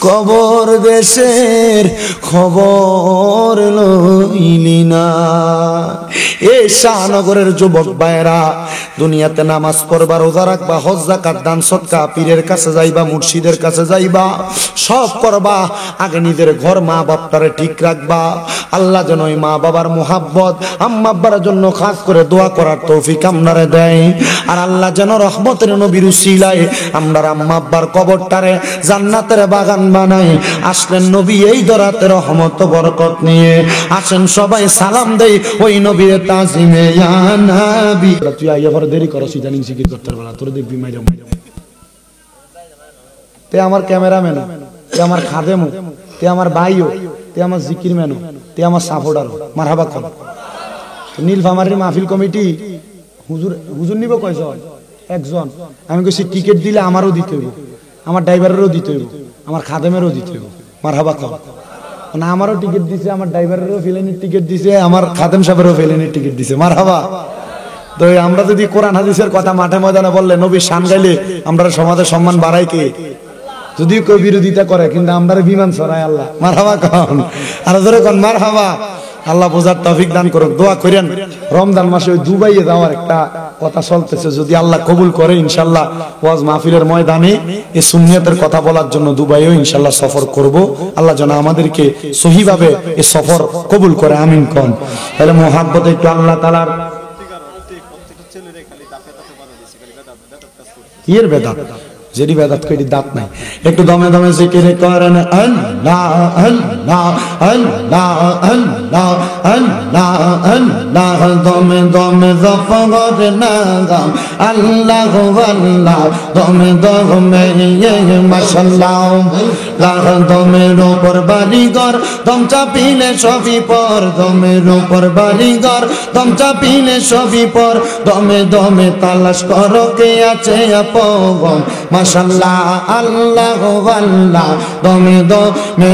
কবর দেশের খবর লইলি না। এ শাহনগরের যুবক ভাইরা, দুনিয়াতে নামাজ পড়বা, রোজা রাখবা, হজ যাকাত দান সদকা, পীরের কাছে যাইবা, মুর্শিদের কাছে যাইবা, সব করবা, আগে নিজের ঘর মা বাপটারে ঠিক রাখবা। আল্লাহ যেন ওই মা বাবার মোহাব্বত আম্মা আব্বার জন্য খাস করে দোয়া করার তৌফিক আমরারে দেয়। আর আল্লাহ যেন রহমতের নবীর উসিলায় আমরার আম্মা আব্বার কবরটারে জান্নাতের বাগান বানাই। আসলেন নবী এই দরাতে রহমত বরকত নিয়ে, আসেন সবাই সালাম দেই ওই নবীর তাজিমে ইয়া নবী। তুই আইয়া পরে দেরি করছিস, ইদানিং জিকির করতে পারলা, তোর দেখবি মাইরা তে আমার ক্যামেরাম্যান, তে আমার খাদেমু, তে আমার ভাইও, তে আমার জিকির ম্যানও, তে আমার সাপোর্টার। মারহাবা কর। নীলফামারীর মাহফিল কমিটি হুজুর হুজুর নিব কয়জন? একজন। আমি কইছি টিকিট দিলে আমারও দিতে হইব, আমার ড্রাইভারেরও দিতে হইব, আমার খাদেমেরও দিতে হইব। মারহাবা কর। না আমারও টিকিট দিছে, আমার ড্রাইভারেরও ফেলেনির টিকিট দিছে, আমার খাদেম সাহেবেরও ফেলেনির টিকিট দিছে। মারহাবা। তো আমরা যদি কোরআন হাদিসের কথা মাঠে ময়দানে বললে, নবীর শান গাইলে আমরা সমাজের সম্মান বাড়াই কে? যদি কেউ বিরোধিতা করে, কিন্তু আমরা বিমান ছড়াই আল্লাহ। মারহাবা কন, আর ধরে কন মারহাবা। আল্লাহ বোঝার তৌফিক দান করুক। দোয়া করেন রমজান মাসে ওই দুবাইয়ে যাওয়ার একটা কথা চলতেছে, যদি আল্লাহ কবুল করে ইনশাআল্লাহ ওয়াজ মাহফিলের ময়দানে এই সুন্নিয়তের কথা বলার জন্য দুবাইও ইনশাআল্লাহ সফর করব। আল্লাহ যেন আমাদেরকে সহিভাবে এই সফর কবুল করে, আমিন কোন। তাহলে মোহাব্বত একটু আল্লাহ তাআলার কিয়ের বেদাত, যেটি বেদাত করি দাঁত নাই। একটু দমে দমে জিকির করেন আল্লাহ আল্লাহ আল্লাহ আল্লাহ আল্লাহ আল্লাহ, দমে দমে জফর নাম আল্লাহ আল্লাহ, দমে দমে মাশাআল্লাহ। লাহ দমের উপর বাড়িঘর, দম চাপিলে সবই পর, দমের উপর বাড়িঘর, দম চাপিলে সবই পর, দমে দমে তালাশ করো কে আছে আপন। মাশাআল্লাহ আল্লাহ আল্লাহ, দমে দমে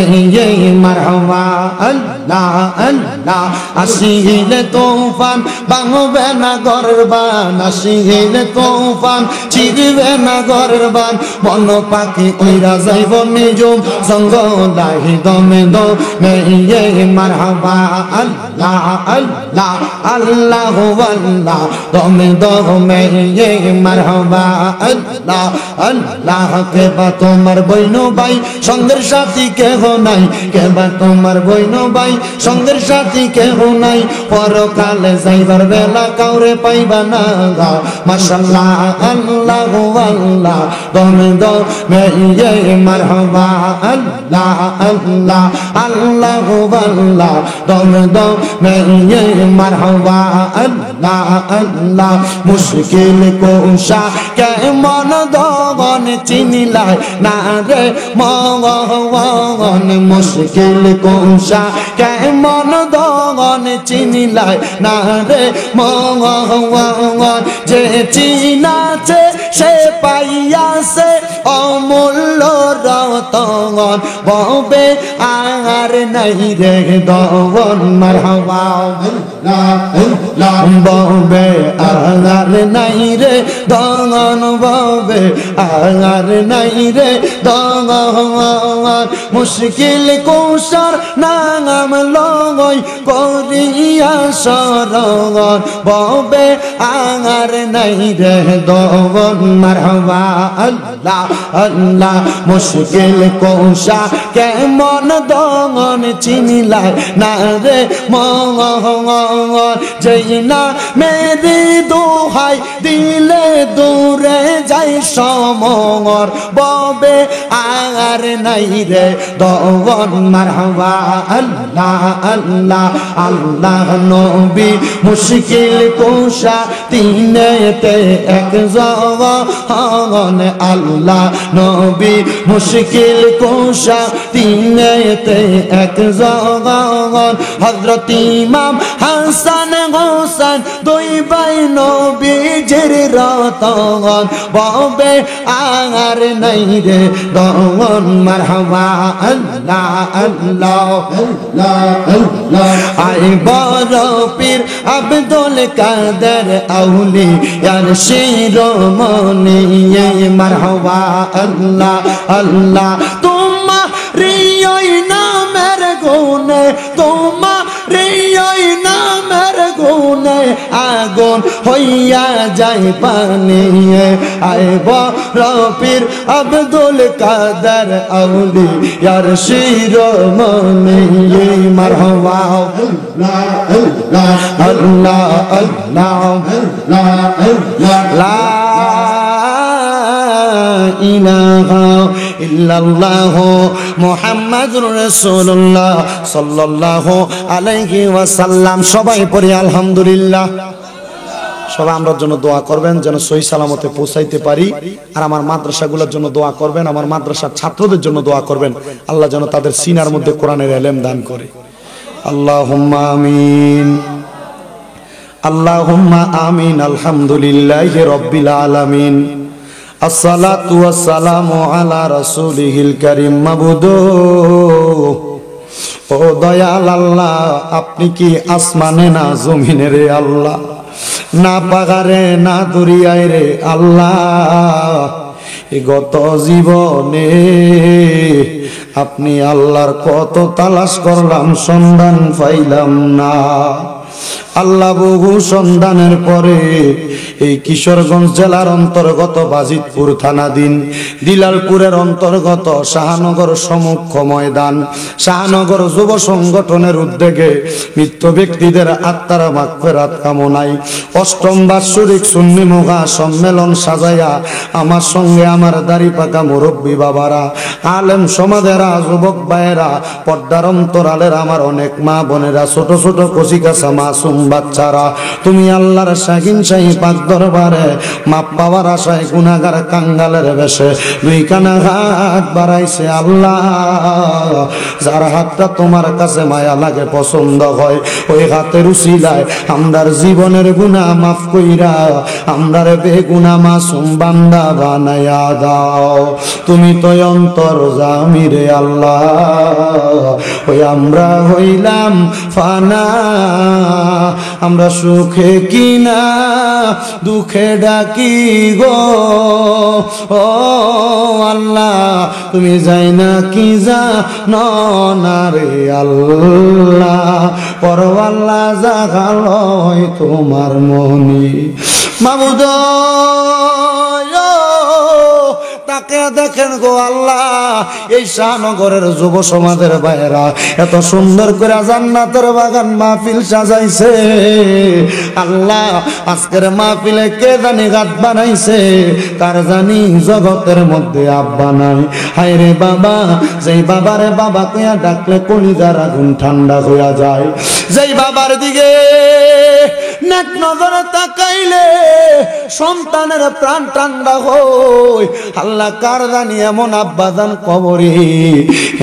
মারহাবা আল্লাহ আল্লাহ। আসিলে তুফান ভাঙবে না ঘরের বান, আসিলে তুফান ছিড়বে না ঘরের বান, মন পাখি উইরা যাইব নিজুম জঙ্গলাহি, দমে দমে মারহাবা আল্লাহ আল্লাহ আল্লাহ আল্লাহ, দমে দমে মারহাবা আল্লাহ আল্লাহ। কেবা তোমার বইনো ভাই সঙ্গের সাথী কেহ নাই, কেবা তোমার বইনো ভাই সঙ্গের সাথী কেহ নাই, পরকালে যাইবার বেলা কাউরে পাইবা না। মাশাআল্লাহ আল্লাহ আল্লাহ, দমে দমে মারহাবা আল্লাহ আল্লাহ আল্লাহ আল্লাহ, দমে দমে মারহাবা আল্লাহ আল্লাহ। মুশকিল কোশা কেমন দগন চিনিলাই না রে মগন, মুশকিল কোশা কেমন দগন চিনিলাই না রে মগন, যে চিনাছে সে পাইয়াছে অমূল্য রতন, ববে আর নাই রে দগন। মারহাবা ববে আর নাই রে দগন, ববে আর নাই রে দগন। মুশকিল কোশার নাম লই করিয়া শরণ, ববে আর নাই রে দগন। মারহাবা আল্লাহ আল্লাহ। মুশকিল কোশা কেমন দগন চিনিলাই না রে মগন, যেই না মেরি দোহাই দিলে দূরে যাই সমর, ববে আর নাই রে দগন। মারহাবা আল্লাহ আল্লাহ আল্লাহ। নবী মুশকিল কোশা তিনেতে এক জগন, আল্লাহ নবী মুশকিল কোশা তিনেতে এক জগন। হযরত ইমাম হাসান হোসেন দুই ভাই নবী কিসের রতন ববে আর নাই রে দন মারহাবা আল্লাহ আল্লাহ আই বড় পীর আব্দুল কাদের আউলিয়ার শিরোমণি মারহাবা আল্লাহ আল্লাহ তোমারি ওই নামের গুণে তোমারি ওই নামের গুণে আগুন হইয়া যায় পানি আয় বড় পীর আব্দুল কাদের আউলিয়ার শিরোমণি মারহাবা আল্লাহ আল্লাহ লা ইলাহা ইল্লাল্লাহ মুহাম্মাদুর রাসূলুল্লাহ সাল্লাল্লাহু আলাইহি ওয়াসাল্লাম। সবাই পড়ি আলহামদুলিল্লাহ। সবাই আমরার জন্য দোয়া করবেন যেন সহি সালামতে পৌঁছাইতে পারি। আর আমার মাদ্রাসাগুলোর জন্য দোয়া করবেন, আমার মাদ্রাসার ছাত্রদের জন্য দোয়া করবেন, আল্লাহ যেন তাদের সিনার মধ্যে কোরআনের ইলম দান করে। আল্লাহুম্মা আমিন আল্লাহুম্মা আমিন। আলহামদুলিল্লাহি রাব্বিল আলামিন। আসসালাতু ওয়াসসালামু আলা রাসূলিহিল কারীম। মাবুদু ও দয়াল আল্লাহ, আপনি কি আসমানে না জমিনে রে আল্লাহ, না পাহাড়ে না দরিয়ায় রে আল্লাহ। গত জীবনে আপনি আল্লাহর কত তালাশ করলাম, সন্ধান পাইলাম না আল্লাহ। বহু সন্ধানের পরে এই কিশোরগঞ্জ জেলার অন্তর্গত বাজিতপুর থানাধীন দিলালপুরের অন্তর্গত শাহনগর সমুখ ময়দান শাহনগর যুব সংগঠনের উদ্যোগে মৃত্যু ব্যক্তিদের আত্মার মাগফিরাত কামনায় অষ্টম বাৎসরিক সুন্নি মুগা সম্মেলন সাজাইয়া আমার সঙ্গে আমার দাড়ি পাকা মুরব্বী বাবারা, আলেম সমাজেরা, যুবক ভাইয়েরা, পর্দার অন্তরালের আমার অনেক মা বোনেরা, ছোট ছোট কচিকাছা মাসুম বাচ্চারা, তুমি আল্লাহর শাহিন শাহী পাক দরবারে মাপ পাওয়ার আশায় গুনাহগার কাঙ্গালের বেশে দুই কানা হাত বাড়াইছে আল্লাহ। যার হাতটা তোমার কাছে মায়া লাগে, পছন্দ হয়, ওই হাতের উসিলায় আমরার জীবনের গুনাহ মাফ কইরা আমরার বেগুনাহ মাসুম বান্দা বানায়া দাও। তুমি তো অন্তর্যামী রে আল্লাহ, ওই আমরা হইলাম ফানা, আমরা সুখে কিনা দুঃখে ডাকি গো ও আল্লাহ। তুমি যাই না কি জানো না রে আল্লাহ, পরওয়াল্লাহ জাগালয় তোমার মনি মাবুদ। তাকে দেখেন গো আল্লাহ, এই শাহনগরের যুব সমাজের ভাইয়েরা এত সুন্দর করে জান্নাতের বাগান মাহফিল সাজাইছে আল্লাহ। আজকের মাহফিলে কে জানি গাত বানাইছে, কার জানি জগতের মধ্যে আব্বা নাই। হায় রে বাবা, যেই বাবারে বাবা কইয়া ডাকলে কলিজার আগুন ঠান্ডা হইয়া যায়, যেই বাবার দিকে নেক নজরে তাকাইলে সন্তানের প্রাণ ঠান্ডা হয় আল্লাহ। কার জানি এমন আব্বা জান কবরে,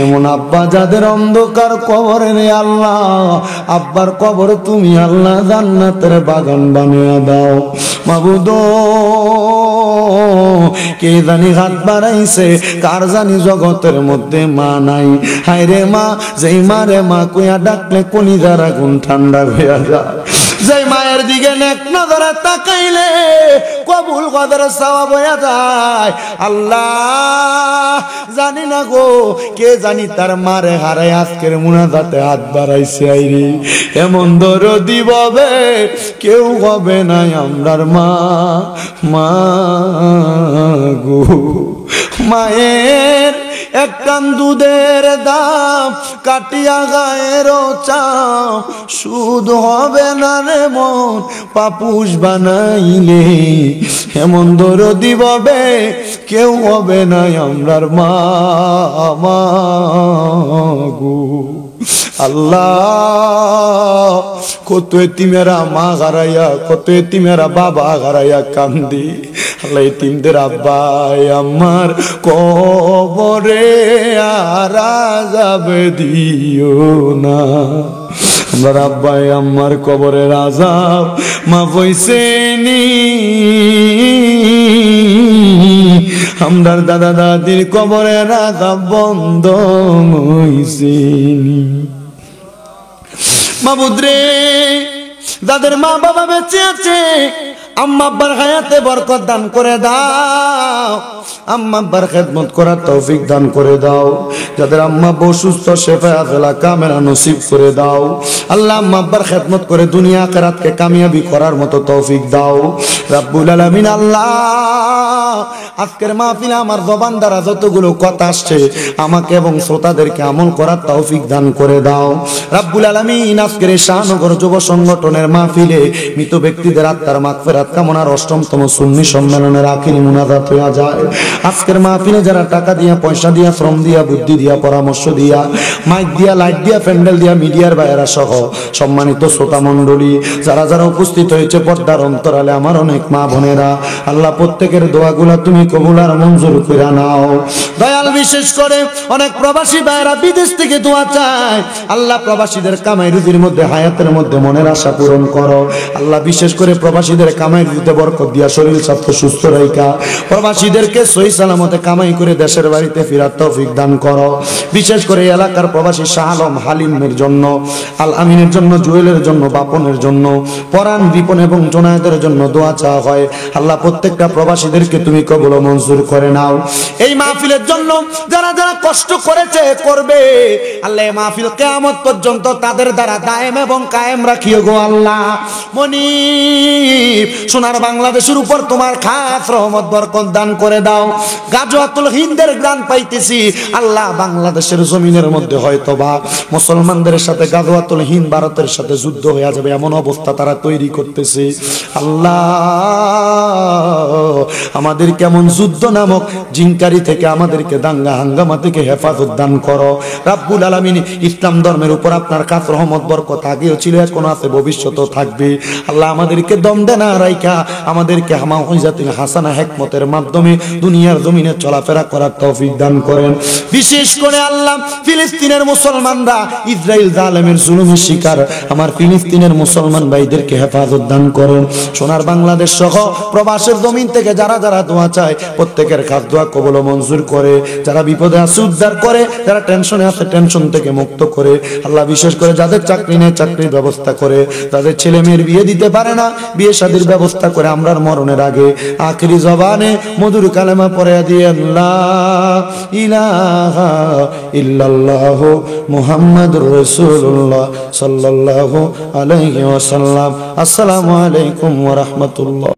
এমন আব্বা যাদের অন্ধকার কবরে রে আল্লাহ, আব্বার কবর তুমি আল্লাহ জান্নাতের বাগান বানিয়ে দাও মাবুদ। কে জানি হাত বাড়াইছে, কার জানি জগতের মধ্যে মা নাই। হায় রে মা, যেই মা রে মা কইয়া ডাকলে কলিজার আগুন ঠান্ডা হইয়া যায়, যেই মায়ের দিকে নেক নজরে তাকাইলে কবুল কদর সওয়াব হয়ে যায় আল্লাহ। জানি না গো, কে জানি তার মারে হারায় আজকের মুনাজাতে হাত বাড়াইছে। আইরি এমন দরদি হবে কেউ হবে না আমরার মা, মা গো। মায়ের এক কান দুধের দাম কাটিয়া গায়ের চাপ, সুদ হবে না রে মন পাপুষ বানাইলে। এমন দরদি হবে কেউ হবে না আমরার মা, মা গো আল্লাহ। কত এতিমেরা মা হারাইয়া, কত এতিমেরা বাবা হারাইয়া কান্দি আল্লাহ। এতিমদের আব্বাই আমার কবরে আর যাবে দিও না, আমার আব্বাই আম্মার কবরের আযাব মাফ হইছেনি, আমরার দাদা দাদির কবরের আযাব বন্ধ হইছেনি। মাবুদ রে, যাদের মা বাবা বেঁচে আছে আম্মা আব্বার হায়াতে বরকত দান করে দাও, আম্মা আব্বার খেদমত করার তৌফিক দান করে দাও। যাদের আম্মা আব্বা অসুস্থ শেফা আফেলা কামেলা নসিব করে দাও। আল্লাহ আম্মা আব্বার খেদমত করে দুনিয়া আখিরাতকে কামিয়াবি করার মতো তৌফিক দাও রব্বুল আলামিন। আল্লাহ আজকের মাহফিলে আমার জবান দ্বারা যতগুলো কথা আসছে আমাকে এবং শ্রোতাদেরকে আমল করার তৌফিক দান করে দাও রব্বুল আলামিন। আজকের এই শাহনগর যুব সংগঠনের মাহফিলে মৃত ব্যক্তিদের আত্মার মাগফিরাত কামনার ৮ম সুন্নি সম্মেলনের আখিরি মুনাজাত হয়ে যায়। আজকের মাহফিলে যারা টাকা দিয়া, পয়সা দিয়া, শ্রম দিয়া, বুদ্ধি দিয়া, পরামর্শ দিয়া, মাইক দিয়া, লাইট দিয়া, প্যান্ডেল দিয়া, মিডিয়ার বাইরা সহ সম্মানিত শ্রোতা মণ্ডলী যারা যারা উপস্থিত হয়েছে পর্দার অন্তরালে আমার অনেক মা বোনেরা, আল্লাহ প্রত্যেকের দোয়াগুলা তুমি কবুল আর মঞ্জুর করে নাও দয়াল। বিশেষ করে অনেক প্রবাসী ভাইরা বিদেশ থেকে দোয়া চায়, আল্লাহ প্রবাসীদের কামাই রুজির মধ্যে, হায়াতের মধ্যে মনের আশা পূরণ করো আল্লাহ। বিশেষ করে প্রবাসীদের কামাই রুজিতে বরকত দিয়া শরীর স্বাস্থ্য সুস্থ রাখা, প্রবাসীদেরকে সহি সালামতে কামাই করে দেশের বাড়িতে ফেরার তৌফিক দান করো। বিশেষ করে এলাকার প্রবাসী শাহ আলম হালিমের জন্য, আল আমিনের জন্য, জুয়েলের জন্য, বাপনের জন্য, পরাণ রিপন এবং জোনায়েদের জন্য দোয়া চাওয়া হয়। আল্লাহ প্রত্যেকটা প্রবাসীদেরকে তুমি কবুল ও মঞ্জুর করে নাও। এই মাহফিলের জন্য যারা যারা কষ্ট করেছে, করবে, আল্লাহ এই মাহফিল কিয়ামত পর্যন্ত তাদের দ্বারা দায়েম এবং কায়েম রাখিও গো আল্লাহ। মনিব সোনার বাংলাদেশের উপর তোমার খাস রহমত বরকত দান করে দাও। গাজওয়াতুল হিন্দের গান পাইতেছি আল্লাহ, বাংলাদেশের জমিনের মধ্যে হয়তোবা মুসলমানদের সাথে গাজওয়াতুল হিন্দ ভারতের সাথে যুদ্ধ হয়ে যাবে এমন অবস্থা তারা তৈরি করতেছে। আল্লাহ আমাদের কেমন যুদ্ধ নামক জিনকারি থেকে, আমাদেরকে দাঙ্গা হাঙ্গামা থেকে হেফাজত দান করো রব্বুল আলামিন। ইসলাম ধর্মের উপর আপনার খাস রহমত বরকত আগেও ছিল, এখন আছে, ভবিষ্যতেও থাকবে। আল্লাহ আমাদেরকে দমদে না রাইখা আমাদেরকে হামাউজাতিল হাসানা হিকমতের মাধ্যমে দুনিয়ার জমিনে চলাফেরা করার তৌফিক দান করেন। বিশেষ করে আল্লাহ ফিলিস্তিনের মুসলমানরা ইসরাইল জালেমের জুলুমের শিকার আমার ফিলিস্তিনের মুসলমান ভাইদেরকে হেফাজত দান করেন। সোনার বাংলাদেশ সহ প্রবাসের জমিন থেকে যারা যারা দোয়া চায় প্রত্যেকের খাস দোয়া কবুল ও মঞ্জুর করে। যারা বিপদে আছে উদ্ধার করে, যারা টেনশনে আছে টেনশন থেকে মুক্ত করে। আল্লাহ বিশেষ করে যাদের চাকরি নেই চাকরির ব্যবস্থা করে, যাদের ছেলে মেয়ের বিয়ে দিতে পারে না বিয়ে শাদীর ব্যবস্থা করে। আমরার মরণের আগে আখিরি জবানে মধুর কালেমা পড়ে দিয়ে লা ইলাহা ইল্লাল্লাহু মুহাম্মাদুর রাসূলুল্লাহ সাল্লাল্লাহু আলাইহি ওয়াসাল্লাম। আসসালামু আলাইকুম ওয়া রাহমাতুল্লাহ।